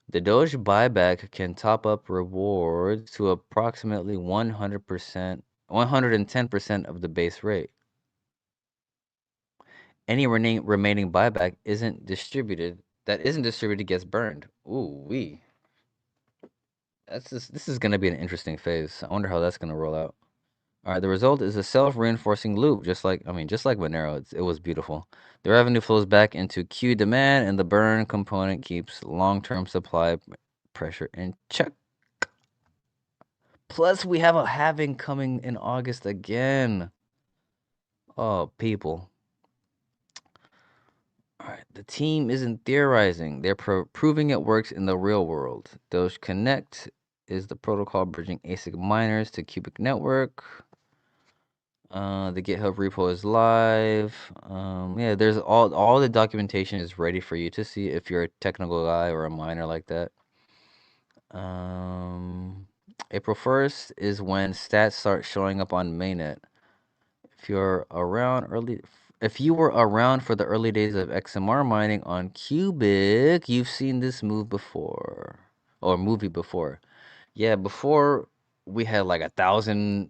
The Doge buyback can top up rewards to approximately 100%, 110% of the base rate. Any remaining buyback that isn't distributed gets burned. Ooh wee. This is gonna be an interesting phase. I wonder how that's gonna roll out. All right, the result is a self-reinforcing loop, just like Monero. It was beautiful. The revenue flows back into Q demand, and the burn component keeps long-term supply pressure in check. Plus, we have a halving coming in August again. Oh, people. All right, the team isn't theorizing. They're proving it works in the real world. Doge Connect is the protocol bridging ASIC miners to Qubic network. The GitHub repo is live. Yeah, there's all the documentation is ready for you to see if you're a technical guy or a miner like that. April 1st is when stats start showing up on mainnet. If you're around early, if you were around for the early days of XMR mining on Qubic, you've seen this move before or movie before. Yeah, before we had like 1,000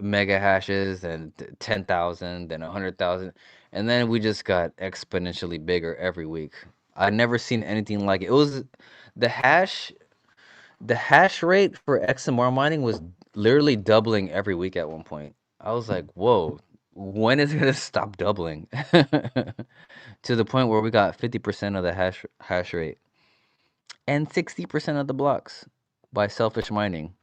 mega hashes and 10,000, then 100,000, and then we just got exponentially bigger every week. I've never seen anything like it. It was the hash the hash rate for XMR mining was literally doubling every week at one point. I was like, "Whoa, when is it gonna stop doubling?" To the point where we got 50% of the hash rate and 60% of the blocks by selfish mining.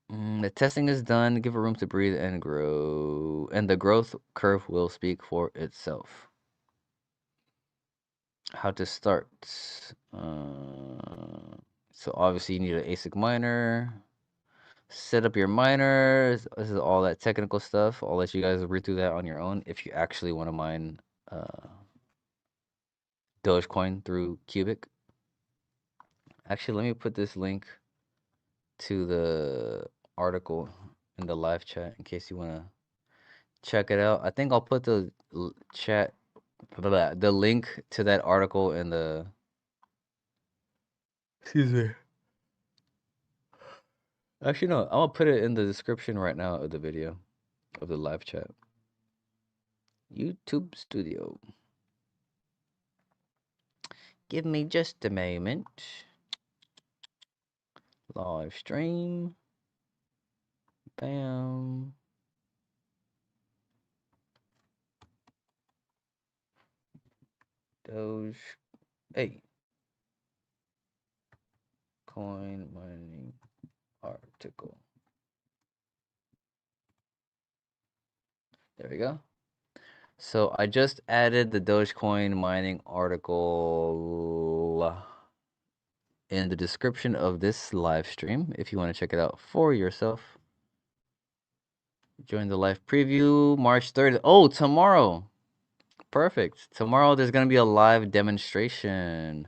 The testing is done. Give it room to breathe and grow, and the growth curve will speak for itself. How to start? So obviously you need an ASIC miner. Set up your miners. This is all that technical stuff. I'll let you guys read through that on your own if you actually want to mine Dogecoin through Qubic. Actually, let me put this link to the article in the live chat in case you want to check it out. I think I'll put the chat, the link to that article in the. Excuse me. Actually, no, I'm gonna put it in the description right now of the video, of the live chat. YouTube Studio. Give me just a moment. Live stream. Bam. Doge. Hey. Coin mining article. There we go. So I just added the Dogecoin mining article in the description of this live stream if you want to check it out for yourself. Join the live preview March 3rd. Oh, tomorrow. Perfect. Tomorrow there's going to be a live demonstration.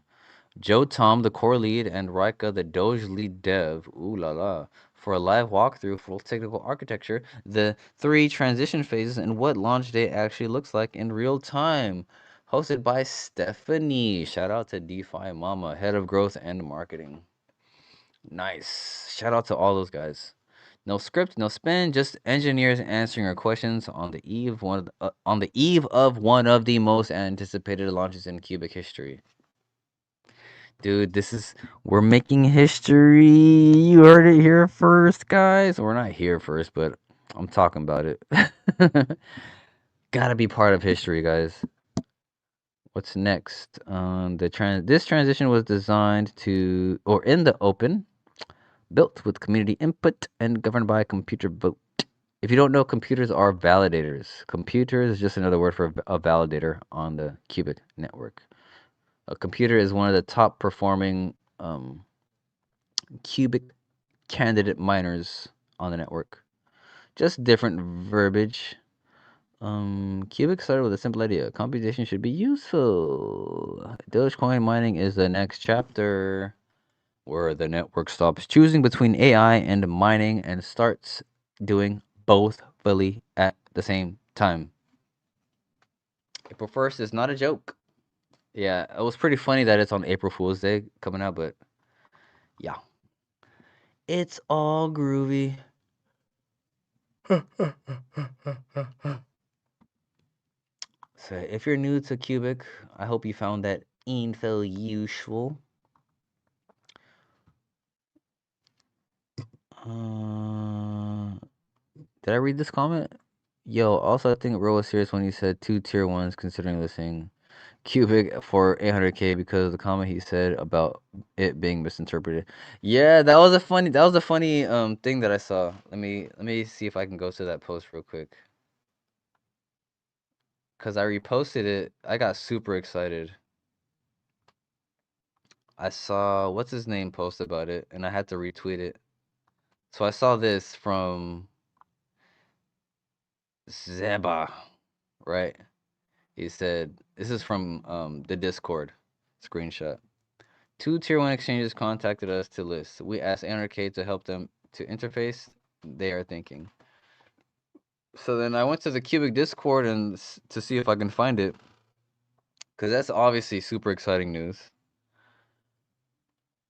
Joe Tom, the core lead, and Rika, the Doge lead dev, ooh la la, for a live walkthrough full technical architecture, the 3 transition phases, and what launch day actually looks like in real time. Hosted by Stephanie. Shout out to DeFi Mama, head of growth and marketing. Nice. Shout out to all those guys. No script, no spin, just engineers answering your questions on the eve of one of the most anticipated launches in Qubic history. Dude, we're making history. You heard it here first, guys. We're not here first, but I'm talking about it. Gotta be part of history, guys. What's next? This transition was designed in the open, built with community input, and governed by computer vote. If you don't know, computers are validators. Computers is just another word for a validator on the Qubic network. A computer is one of the top performing Qubic candidate miners on the network. Just different verbiage. Qubic started with a simple idea. Computation should be useful. Dogecoin mining is the next chapter where the network stops choosing between AI and mining and starts doing both fully at the same time. April 1st is not a joke. Yeah, it was pretty funny that it's on April Fool's Day coming out, but yeah. It's all groovy. So if you're new to Qubic, I hope you found that info useful. Did I read this comment? Yo, also I think Ro was serious when he said 2 tier 1s considering listing Qubic for 800K because of the comment he said about it being misinterpreted. Yeah, that was a funny thing that I saw. Let me see if I can go to that post real quick. Cause I reposted it. I got super excited. I saw what's his name post about it and I had to retweet it. So I saw this from Zeba, right? He said this is from the Discord screenshot. 2 tier 1 exchanges contacted us to list. We asked NRK to help them to interface. They are thinking. So then I went to the Qubic Discord and to see if I can find it, because that's obviously super exciting news.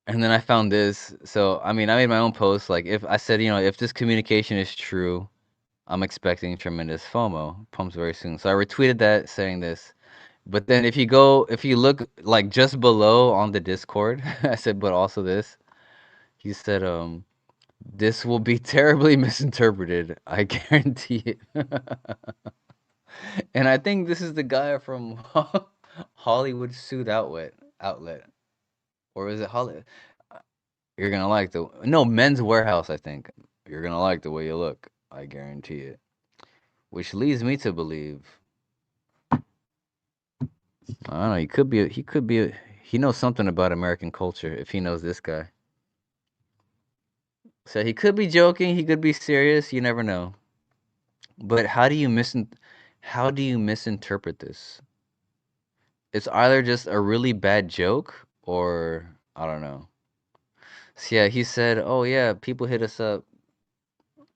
And then I found this. So I mean, I made my own post. Like if I said, if this communication is true, I'm expecting tremendous FOMO. Pumps very soon. So I retweeted that saying this. But then if you look like just below on the Discord, I said, but also this. He said, this will be terribly misinterpreted. I guarantee it. And I think this is the guy from Hollywood Suit Outlet. Or is it Hollywood? You're gonna like Men's Warehouse, I think. You're gonna like the way you look. I guarantee it. Which leads me to believe, I don't know, he knows something about American culture if he knows this guy. So he could be joking, he could be serious, you never know. But how do you misinterpret this? It's either just a really bad joke or I don't know. So yeah, he said, "Oh yeah, people hit us up.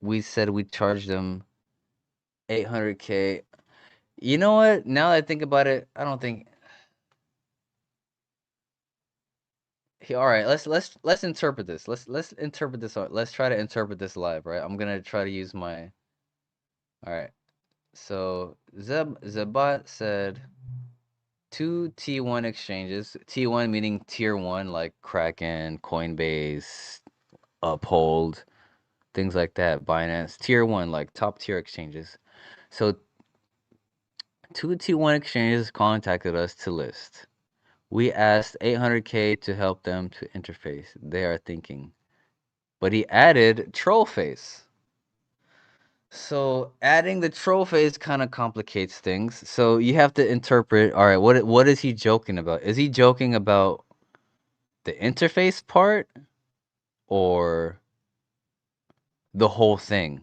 We said we charged them 800K." You know what? Now that I think about it, I don't think all right, let's interpret this. Let's interpret this. Let's try to interpret this live, right? I'm gonna try to use my. All right. So Zebat said 2 T1 exchanges. T1 meaning tier 1, like Kraken, Coinbase, Uphold, things like that. Binance. Tier 1, like top tier exchanges. So 2 T1 exchanges contacted us to list. We asked 800K to help them to interface. They are thinking. But he added troll face. So adding the troll face kind of complicates things. So you have to interpret, all right, what is he joking about? Is he joking about the interface part or the whole thing?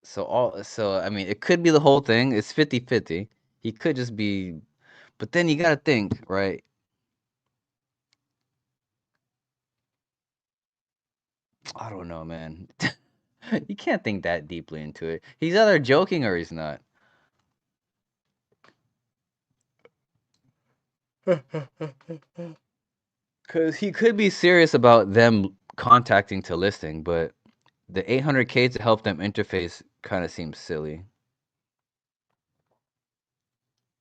So I mean, it could be the whole thing. It's 50-50. He could just be, but then you got to think, right? I don't know, man. You can't think that deeply into it. He's either joking or he's not. Because he could be serious about them contacting to listing, but the 800K to help them interface kind of seems silly.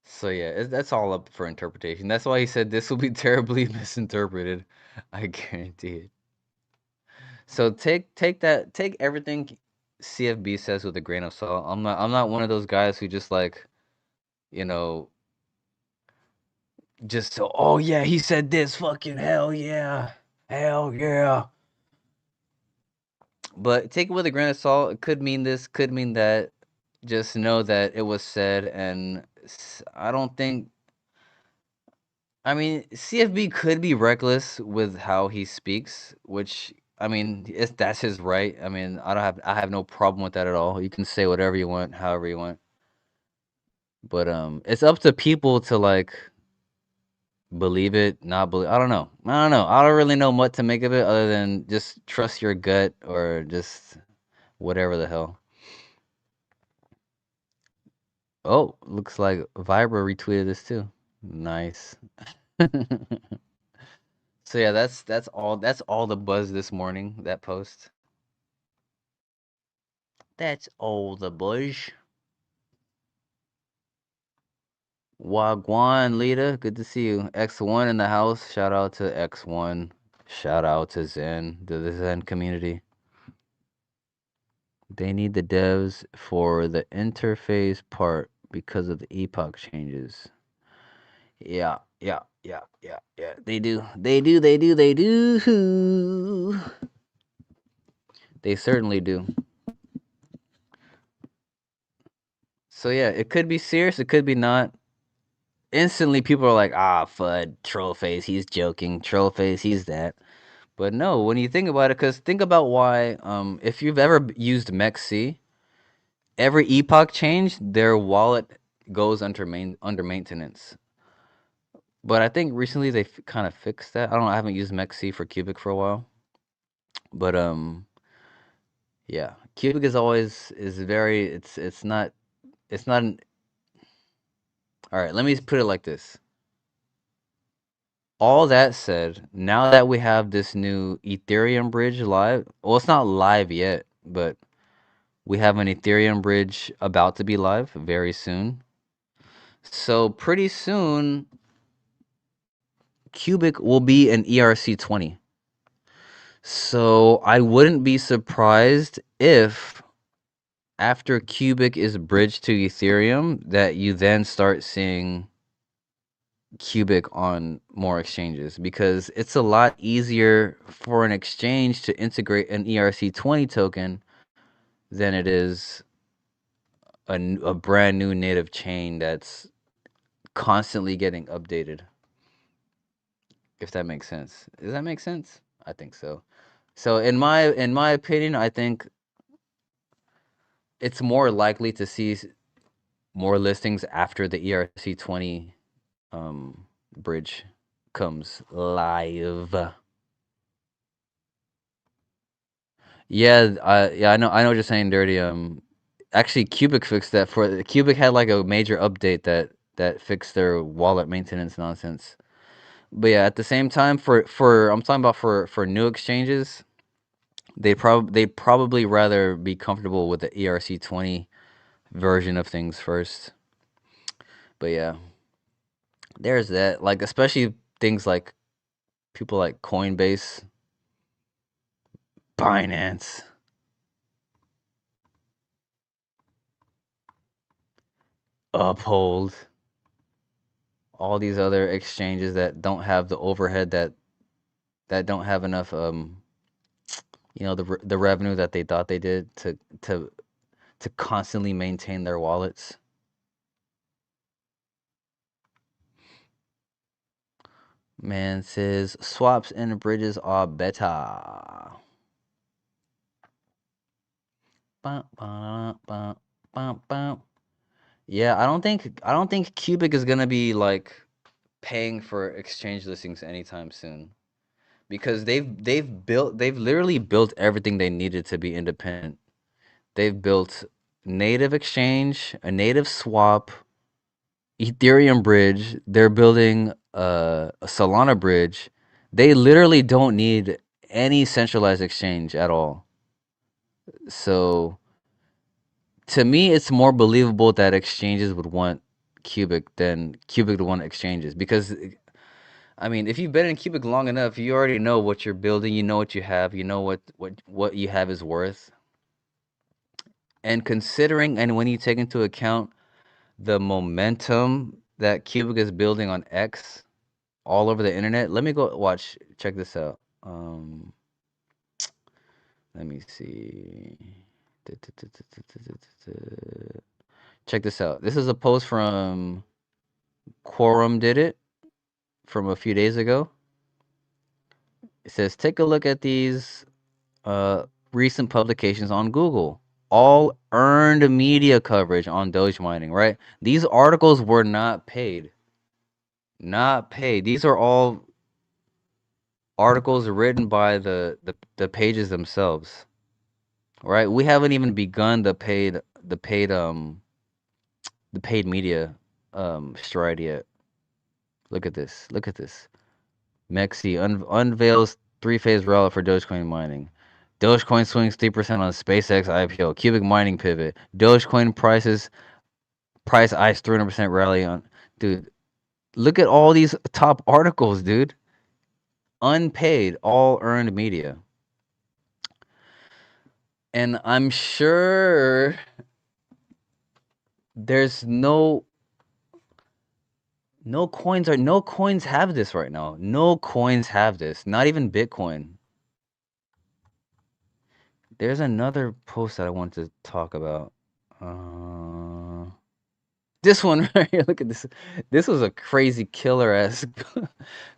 So yeah, that's all up for interpretation. That's why he said this will be terribly misinterpreted. I guarantee it. So take everything CFB says with a grain of salt. I'm not one of those guys who just like, you know, just so, oh yeah, he said this, fucking hell yeah. Hell yeah. But take it with a grain of salt. It could mean this, could mean that. Just know that it was said, and I don't think. I mean, CFB could be reckless with how he speaks, which I mean, that's his right. I mean, I have no problem with that at all. You can say whatever you want, however you want. But it's up to people to like believe it, not believe. I don't know. I don't really know what to make of it other than just trust your gut or just whatever the hell. Oh, looks like Vibra retweeted this too. Nice. So yeah, that's all the buzz this morning, that post. That's all the buzz. Wagwan Lita, good to see you. X1 in the house. Shout out to X1. Shout out to Zen, to the Zen community. They need the devs for the interface part because of the epoch changes. Yeah, yeah, yeah, yeah, yeah. They do. They do. They do. They do. They certainly do. So yeah, it could be serious. It could be not. Instantly, people are like, "Ah, FUD, troll face. He's joking. Troll face. He's that." But no, when you think about it, because think about why. If you've ever used MEXC, every epoch change, their wallet goes under maintenance. But I think recently they kind of fixed that. I don't know. I haven't used MEXC for Qubic for a while, but yeah, Qubic is very. It's not an. All right, let me put it like this. All that said, now that we have this new Ethereum bridge live, well, it's not live yet, but we have an Ethereum bridge about to be live very soon. So pretty soon, Qubic will be an ERC20. So I wouldn't be surprised if after Qubic is bridged to Ethereum, that you then start seeing Qubic on more exchanges, because it's a lot easier for an exchange to integrate an ERC20 token than it is a brand new native chain that's constantly getting updated. If that makes sense. Does that make sense? I think so. So in my opinion, I think it's more likely to see more listings after the ERC20 bridge comes live. Yeah, I know what you're saying, Dirty. Actually, Qubic fixed that. For Qubic had like a major update that fixed their wallet maintenance nonsense. But yeah, at the same time, for I'm talking about for new exchanges, they probably rather be comfortable with the ERC20 version of things first. But yeah, there's that. Like especially things like people like Coinbase, Binance, Uphold, all these other exchanges that don't have the overhead that don't have enough the revenue that they thought they did to constantly maintain their wallets. Man says swaps and bridges are better. Bum, bum, bum, bum, bum. Yeah, I don't think Qubic is gonna be like paying for exchange listings anytime soon, because they've literally built everything they needed to be independent. They've built native exchange, a native swap, Ethereum bridge. They're building a Solana bridge. They literally don't need any centralized exchange at all. So to me, it's more believable that exchanges would want Qubic than Qubic would want exchanges, because I mean, if you've been in Qubic long enough, you already know what you're building. You know what you have. You know what you have is worth. And considering, and when you take into account the momentum that Qubic is building on X all over the internet, let me go watch. Check this out. Let me see. Check this out. This is a post from Quorum did it from a few days ago. It says, take a look at these recent publications on Google. All earned media coverage on Doge mining, right? These articles were not paid. Not paid. These are all articles written by the pages themselves, right? We haven't even begun the paid media stride yet. Look at this. Look at this. Mexi unveils three-phase rollout for Dogecoin mining. Dogecoin swings 3% on SpaceX IPO. Qubic mining pivot. Dogecoin price ice 300% rally on. Dude, look at all these top articles, dude. Unpaid, all earned media. And I'm sure there's no coins have this right now. No coins have this. Not even Bitcoin. There's another post that I want to talk about. Uh, this one right here. Look at this. This was a crazy killer ass.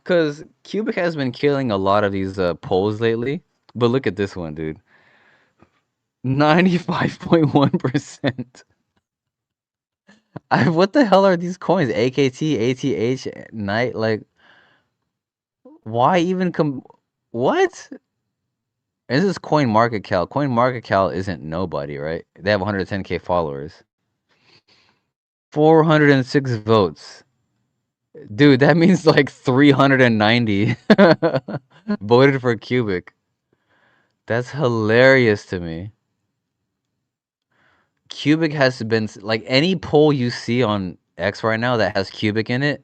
Because Qubic has been killing a lot of these polls lately. But look at this one, dude. 95.1%. What the hell are these coins? AKT, ATH, Night? Like, why even come? What? And this is Coin Market Cal. Coin Market Cal isn't nobody, right? They have 110K followers. 406 votes. Dude, that means like 390 voted for Qubic. That's hilarious to me. Qubic has been like any poll you see on X right now that has Qubic in it.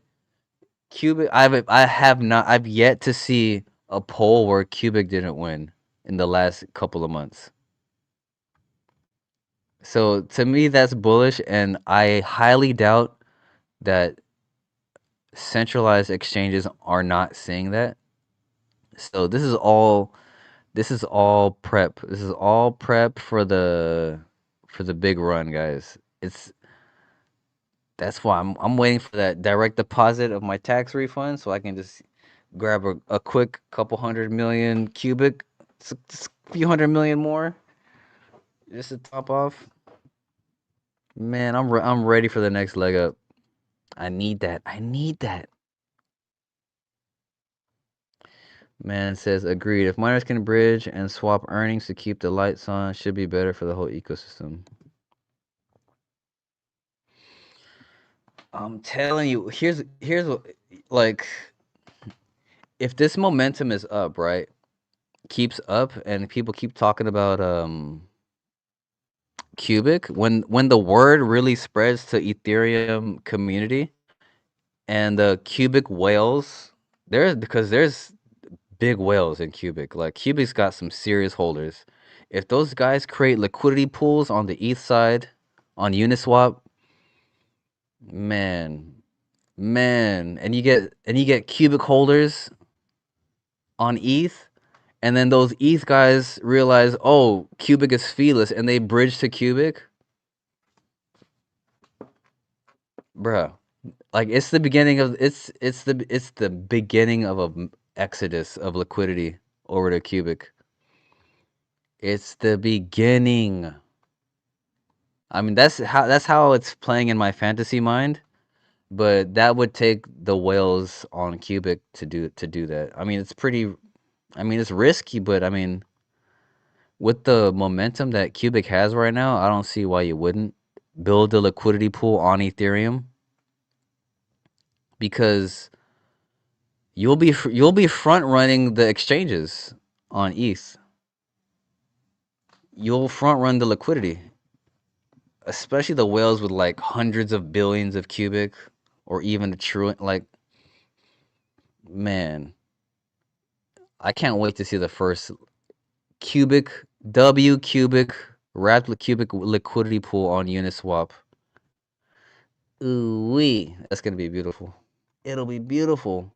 I've yet to see a poll where Qubic didn't win in the last couple of months. So to me, that's bullish, and I highly doubt that centralized exchanges are not seeing that. So this is all prep. This is all prep for the big run, guys. That's why I'm waiting for that direct deposit of my tax refund so I can just grab a quick couple 100 million Qubic, just a few 100 million more, just to top off. Man, I'm ready for the next leg up. I need that. I need that. Man says agreed. If miners can bridge and swap earnings to keep the lights on, should be better for the whole ecosystem. I'm telling you, here's what, like, if this momentum is up, right? Keeps up and people keep talking about Qubic, when the word really spreads to Ethereum community and the Qubic whales, there's big whales in Qubic. Like Qubic's got some serious holders. If those guys create liquidity pools on the ETH side, on Uniswap, man, and you get Qubic holders on ETH, and then those ETH guys realize, oh, Qubic is feeless, and they bridge to Qubic, bruh. Like it's the beginning of a exodus of liquidity over to Qubic. It's the beginning. I mean, that's how it's playing in my fantasy mind, but that would take the whales on Qubic to do that. I mean, it's risky, but I mean, with the momentum that Qubic has right now, I don't see why you wouldn't build a liquidity pool on Ethereum, because you'll be front running the exchanges on ETH. You'll front run the liquidity, especially the whales with like hundreds of billions of Qubic, or even a trillion. Like, man, I can't wait to see the first Qubic wrapped Qubic liquidity pool on Uniswap. Ooh wee, that's gonna be beautiful. It'll be beautiful.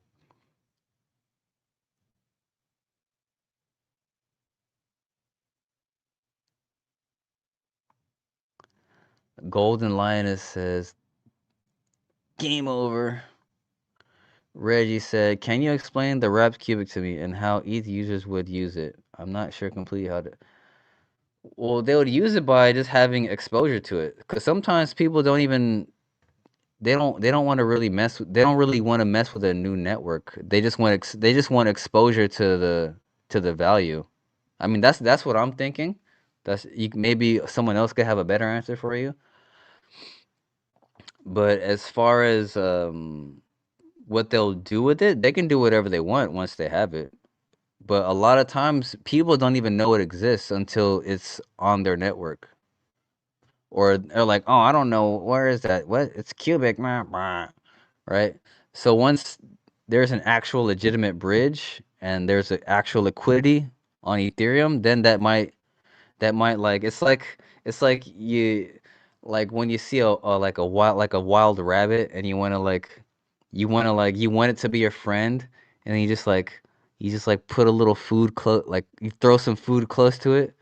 Golden Lioness says, game over. Reggie said, can you explain the wrapped Qubic to me and how ETH users would use it? I'm not sure completely how to. Well, they would use it by just having exposure to it, because sometimes people don't even they don't want to really they don't really want to mess with a new network. They just want they just want exposure to the value. I mean, that's what I'm thinking. Maybe someone else could have a better answer for you. But as far as what they'll do with it, they can do whatever they want once they have it. But a lot of times people don't even know it exists until it's on their network. Or they're like, "Oh, I don't know, where is that? What? It's Qubic, right?" So once there's an actual legitimate bridge and there's an actual liquidity on Ethereum, then that might like it's like you like when you see a wild rabbit and you want it to be your friend, and then you just like put a little food close, like you throw some food close to it,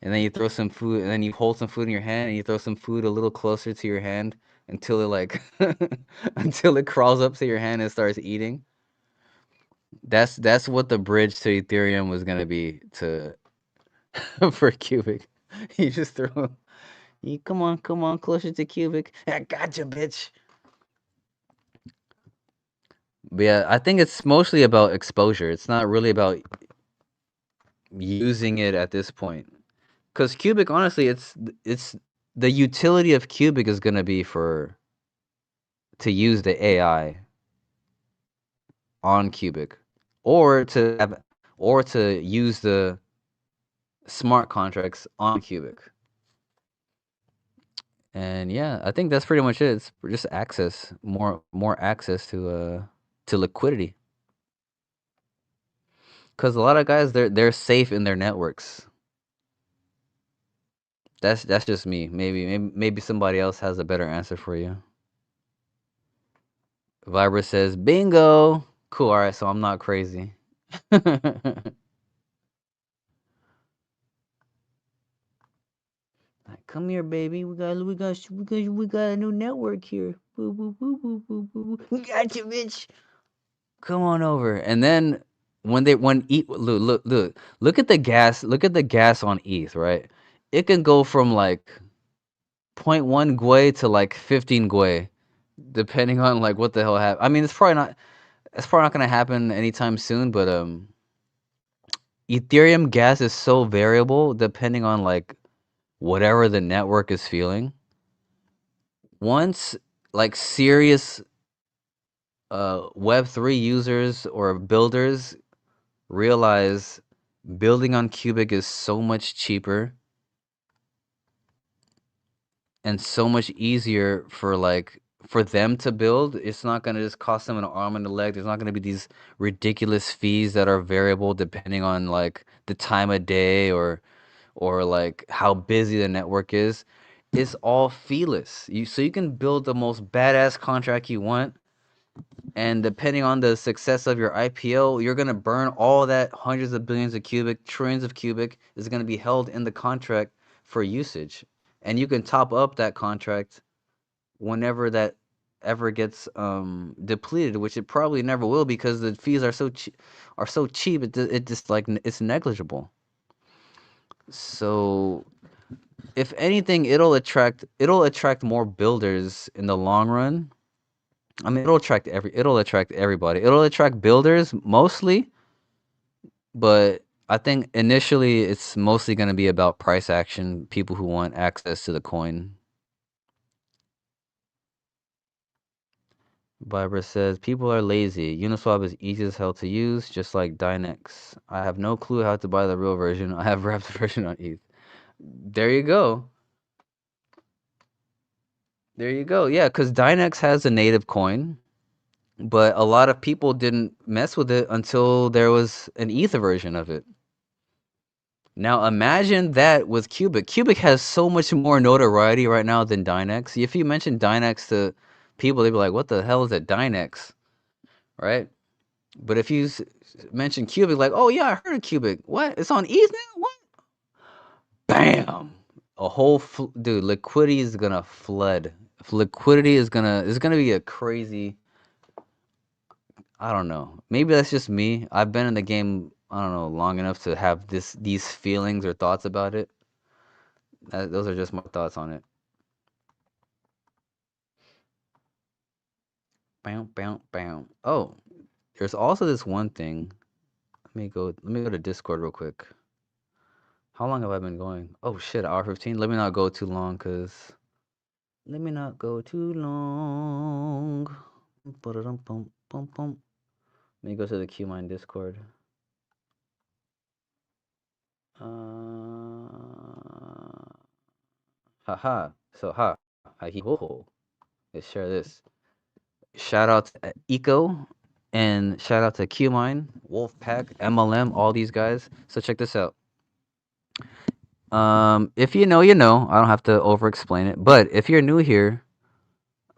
and then you throw some food, and then you hold some food in your hand and you throw some food a little closer to your hand until it like until it crawls up to your hand and starts eating. That's what the bridge to Ethereum was gonna be to for Cubic. You just throw you come on closer to Cubic. I gotcha, bitch. But yeah, I think it's mostly about exposure. It's not really about using it at this point. Because Cubic, honestly, it's the utility of Cubic is gonna be for to use the AI on Cubic, or to have, or to use the smart contracts on Cubic. And yeah, I think that's pretty much it. It's just access, more access to liquidity. Because a lot of guys they're safe in their networks. That's just me. Maybe somebody else has a better answer for you. Viber says bingo. Cool. All right, so I'm not crazy. Like, come here, baby. We got a new network here. Boo, boo, boo, boo, boo, boo, boo. We got you, bitch. Come on over. And then when look at the gas. Look at the gas on ETH, right? It can go from like point 0.1 Gwei to like 15 Gwei, depending on like what the hell happened. I mean, it's probably not gonna happen anytime soon, but Ethereum gas is so variable depending on like whatever the network is feeling. Once like serious Web3 users or builders realize building on Cubic is so much cheaper and so much easier for them to build. It's not gonna just cost them an arm and a leg. There's not gonna be these ridiculous fees that are variable depending on like the time of day or like how busy the network is. It's all feeless. So you can build the most badass contract you want, and depending on the success of your IPO, you're gonna burn all that hundreds of billions of cubic, trillions of cubic is gonna be held in the contract for usage, and you can top up that contract whenever that ever gets depleted, which it probably never will because the fees are so cheap. It just like it's negligible. So if anything, it'll attract more builders in the long run. I mean, it'll attract everybody. It'll attract builders mostly, but I think initially it's mostly going to be about price action, people who want access to the coin. Barbara says people are lazy. Uniswap is easy as hell to use, just like Dynex. I have no clue how to buy the real version. I have wrapped version on ETH. There you go. There you go. Yeah, because Dynex has a native coin, but a lot of people didn't mess with it until there was an ETH version of it. Now imagine that with Qubic. Qubic has so much more notoriety right now than Dynex. If you mention Dynex to people, they'd be like, "What the hell is a Dynex?" Right? But if you mention Qubic, like, "Oh yeah, I heard of Qubic. What? It's on ETH now? What?" Bam! Dude, liquidity is gonna flood. Liquidity is gonna be a crazy. I don't know. Maybe that's just me. I've been in the game, I don't know, long enough to have these feelings or thoughts about it. Those are just my thoughts on it. Bam, bam, bam. Oh, there's also this one thing. Let me go to Discord real quick. How long have I been going? Oh shit, hour 15. Let me not go too long, cause let me not go too long. Let me go to the QMine Discord. Haha. So he ho. Let's share this. Shout out to Eco and shout out to QMine, Wolfpack, MLM, all these guys. So check this out. If you know, you know. I don't have to over-explain it. But if you're new here,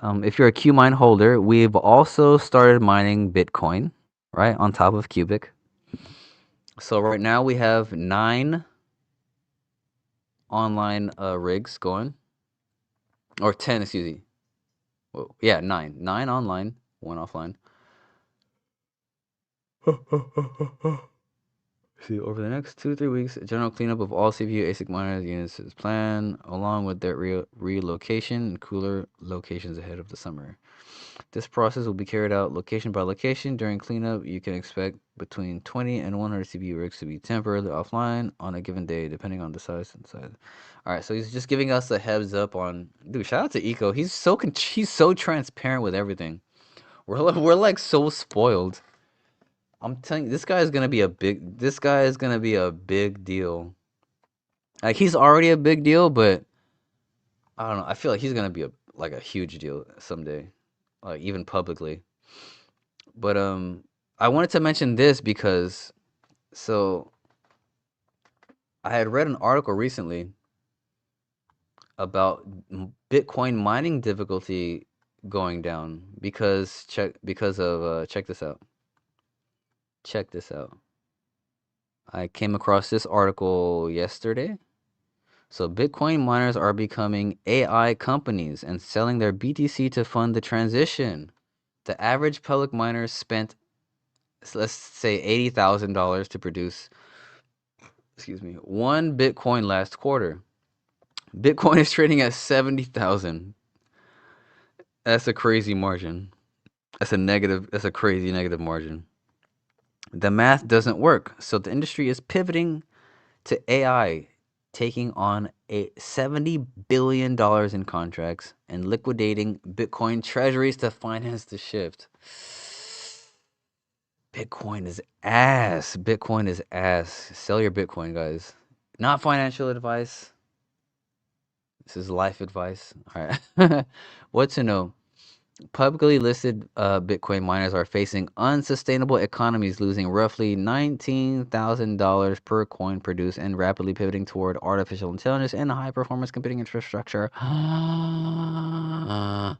if you're a Qmine holder, we've also started mining Bitcoin, right, on top of Qubic. So right now we have 9 online rigs going, or 10, excuse me. Well, yeah, 9. 9 online, 1 offline. See, over the next 2-3 weeks, a general cleanup of all CPU ASIC miners units is planned, along with their relocation and cooler locations ahead of the summer. This process will be carried out location by location. During cleanup, you can expect between 20 and 100 CPU rigs to be temporarily offline on a given day, depending on the size and size. All right, so he's just giving us a heads up on. Dude, shout out to Eco. He's so transparent with everything. We're like so spoiled. I'm telling you, this guy is gonna be a big. This guy is gonna be a big deal. Like he's already a big deal, but I don't know. I feel like he's gonna be a huge deal someday, like even publicly. But I wanted to mention this because so I had read an article recently about Bitcoin mining difficulty going down because of check this out. Check this out. I came across this article yesterday. So Bitcoin miners are becoming AI companies and selling their BTC to fund the transition. The average public miner spent, let's say, $80,000 to produce, excuse me, 1 Bitcoin last quarter. Bitcoin is trading at 70,000. That's a crazy margin. That's a crazy negative margin. The math doesn't work. So the industry is pivoting to AI, taking on $70 billion in contracts and liquidating Bitcoin treasuries to finance the shift. Bitcoin is ass. Bitcoin is ass. Sell your Bitcoin, guys. Not financial advice. This is life advice. All right. What to know? Publicly listed Bitcoin miners are facing unsustainable economies, losing roughly $19,000 per coin produced and rapidly pivoting toward artificial intelligence and high-performance computing infrastructure.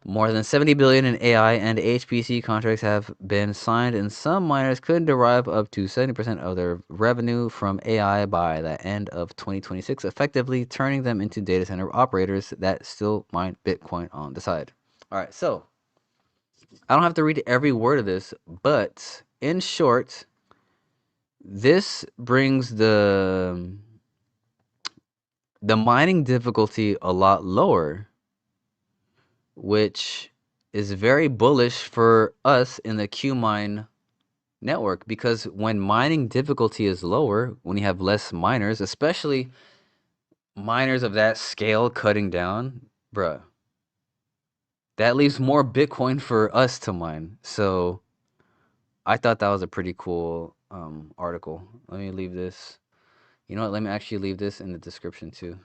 More than 70 billion in AI and HPC contracts have been signed, and some miners could derive up to 70% of their revenue from AI by the end of 2026, effectively turning them into data center operators that still mine Bitcoin on the side. All right, so I don't have to read every word of this, but in short, this brings the mining difficulty a lot lower, which is very bullish for us in the Qmine network, because when mining difficulty is lower, when you have less miners, especially miners of that scale cutting down, bruh, that leaves more Bitcoin for us to mine. So I thought that was a pretty cool article. Let me leave this. You know what? Let me actually leave this in the description too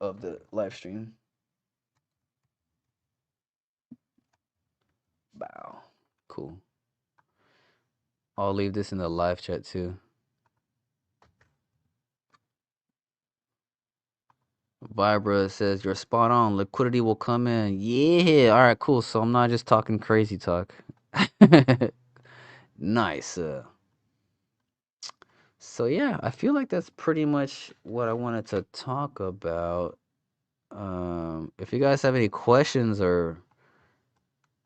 of the live stream. Wow. Cool. I'll leave this in the live chat too. Vibra says you're spot on. Liquidity will come in. Yeah. All right. Cool. So I'm not just talking crazy talk. Nice. So yeah, I feel like that's pretty much what I wanted to talk about. If you guys have any questions or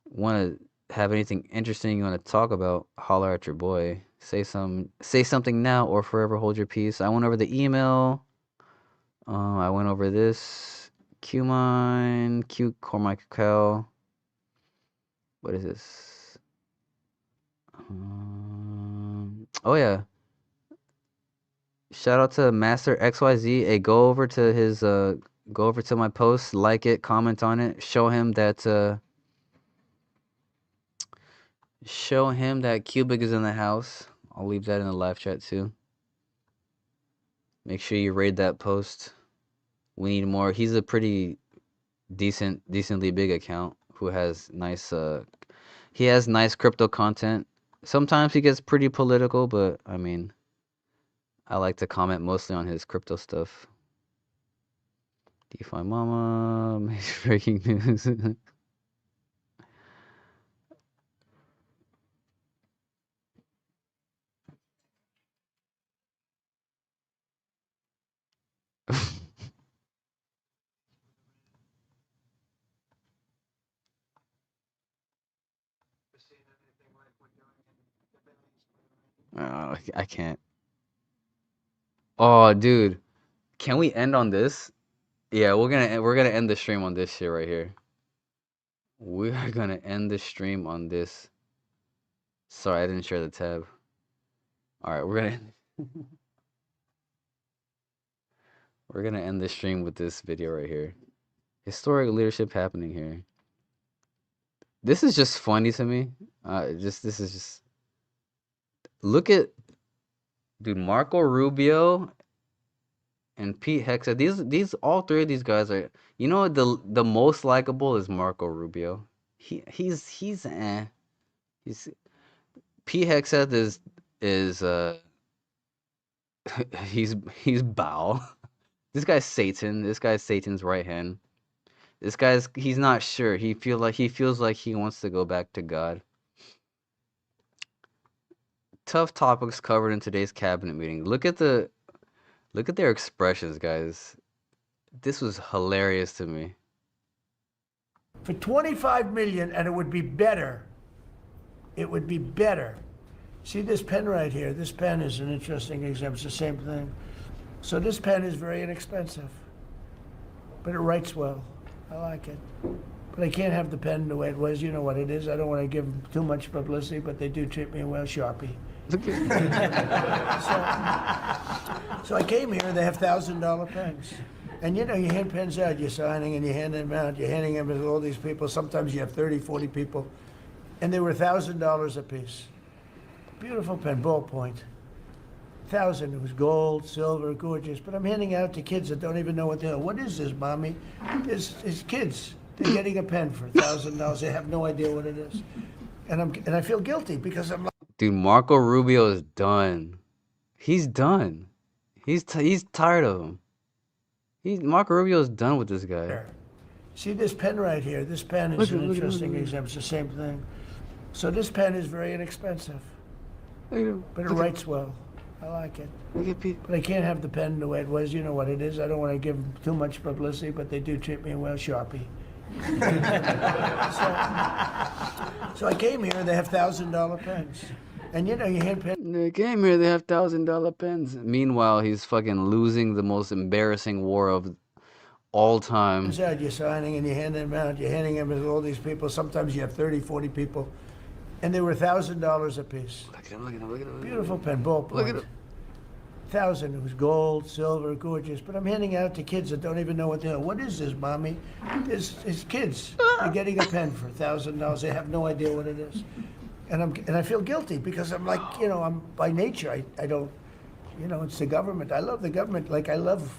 want to have anything interesting you want to talk about, holler at your boy. Say something now or forever hold your peace. I went over the email. I went over this. Qmine, Q Cormichael. What is this? Oh yeah. Shout out to Master XYZ. Hey, go over to his go over to my post, like it, comment on it, show him that Qubic is in the house. I'll leave that in the live chat too. Make sure you raid that post. We need more. He's a pretty decently big account who has nice he has nice crypto content. Sometimes he gets pretty political, but I mean, I like to comment mostly on his crypto stuff. DeFi Mama, major breaking news. I can't. Oh, dude, can we end on this? Yeah, we're gonna end the stream on this shit right here. We are gonna end the stream on this. Sorry, I didn't share the tab. All right, we're gonna end the stream with this video right here. Historic leadership happening here. This is just funny to me. This is just look at dude Marco Rubio and Pete Hexa. These all three of these guys are. You know the most likable is Marco Rubio. He's Pete Hexa is he's Baal. This guy's Satan. This guy's Satan's right hand. He's not sure. He feels like he wants to go back to God. Tough topics covered in today's cabinet meeting. Look at their expressions, guys. This was hilarious to me. For 25 million, and it would be better. It would be better. See this pen right here? This pen is an interesting example. It's the same thing. So this pen is very inexpensive, but it writes well. I like it. But I can't have the pen the way it was. You know what it is. I don't want to give them too much publicity, but they do treat me well. Sharpie. So I came here, they have $1,000 pens. And you know, you hand pens out, you're signing and you hand them out, you're handing them to all these people. Sometimes you have 30, 40 people. And they were $1,000 a piece. Beautiful pen, ballpoint. 1,000, it was gold, silver, gorgeous. But I'm handing out to kids that don't even know what they're. What is this, mommy? It's kids. They're getting a pen for $1,000. They have no idea what it is. And I feel guilty because I'm like, dude, Marco Rubio is done. He's done. He's tired of him. Marco Rubio is done with this guy. See this pen right here? This pen is an interesting example. It's the same thing. So this pen is very inexpensive, but it writes well. I like it. But I can't have the pen the way it was. You know what it is. I don't want to give them too much publicity, but they do treat me well. Sharpie. So I came here, they have $1,000 pens. And you know, you hand pens. They came here, they have $1,000 pens. Meanwhile, he's fucking losing the most embarrassing war of all time. You're signing and you hand them out, you're handing them to all these people. Sometimes you have 30, 40 people. And they were $1,000 a piece. Look at him. Beautiful pen, ballpoint. Look at him. 1,000, it was gold, silver, gorgeous. But I'm handing out to kids that don't even know what they're. What is this, mommy? It's kids. They're getting a pen for $1,000. They have no idea what it is. And I feel guilty because I'm like, you know, I'm by nature, I don't, you know, it's the government. I love the government like I love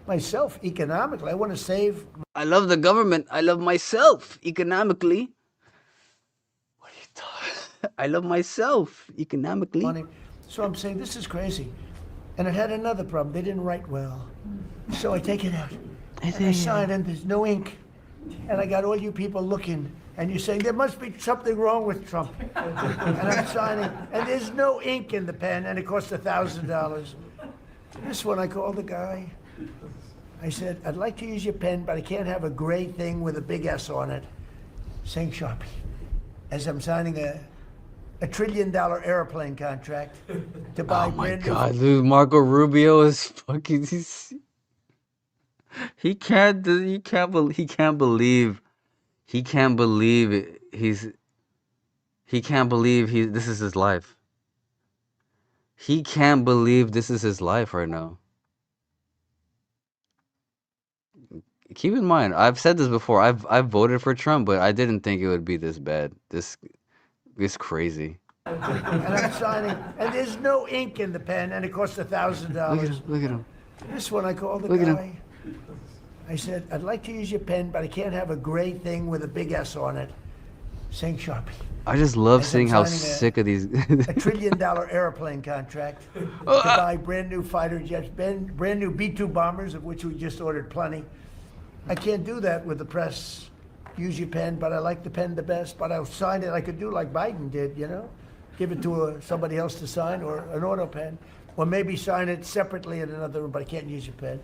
myself economically. I want to save. I love the government. I love myself economically. What are you talking? I love myself economically. Money. So I'm saying this is crazy. And it had another problem. They didn't write well. So I take it out. And I sign and there's no ink. And I got all you people looking. And you're saying there must be something wrong with Trump. And I'm signing. And there's no ink in the pen. And it costs $1,000. This one, I called the guy. I said, I'd like to use your pen, but I can't have a gray thing with a big S on it saying Sharpie. As I'm signing a $1 trillion airplane contract to buy brand new. Oh my God, dude, Marco Rubio is fucking. He can't believe this is his life. He can't believe this is his life right now. Keep in mind, I've said this before. I've voted for Trump, but I didn't think it would be this bad. This is crazy. And I'm signing, and there's no ink in the pen, and it costs $1,000. Look at him. This one, I called the guy. I said, I'd like to use your pen, but I can't have a gray thing with a big S on it saying Sharpie. I just love seeing how sick of these. $1 trillion airplane contract to buy brand new fighter jets, brand new B-2 bombers, of which we just ordered plenty. I can't do that with the press. Use your pen, but I like the pen the best. But I'll sign it. I could do like Biden did, you know, give it to somebody else to sign, or an auto pen, or maybe sign it separately in another room. But I can't use your pen.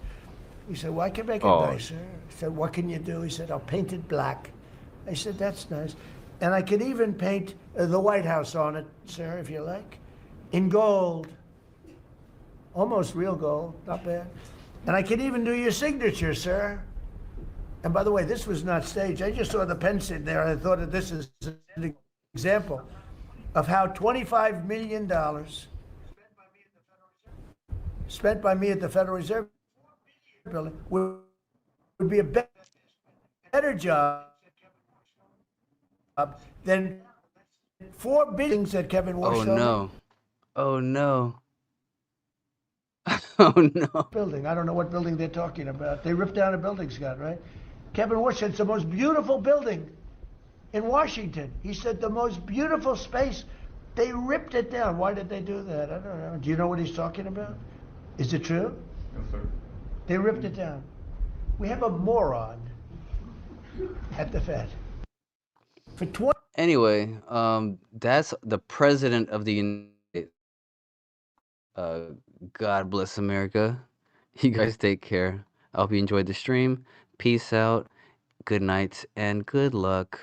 He said, "Well, I can make it nicer." I said, "What can you do?" He said, "I'll paint it black." I said, "That's nice, and I could even paint the White House on it, sir, if you like, in gold, almost real gold, not bad. And I could even do your signature, sir." And by the way, this was not staged. I just saw the pen sitting there, and I thought that this is an example of how $25 million spent by me at the Federal Reserve Building would be a better job than 4 buildings that Kevin Walsh showed me. Oh no. Oh no. Building. I don't know what building they're talking about. They ripped down a building, Scott, right? Kevin Walsh said it's the most beautiful building in Washington. He said the most beautiful space. They ripped it down. Why did they do that? I don't know. Do you know what he's talking about? Is it true? No, sir. They ripped it down. We have a moron at the Fed. For 20 Anyway, that's the president of the United States. God bless America. You guys take care. I hope you enjoyed the stream. Peace out. Good night and good luck.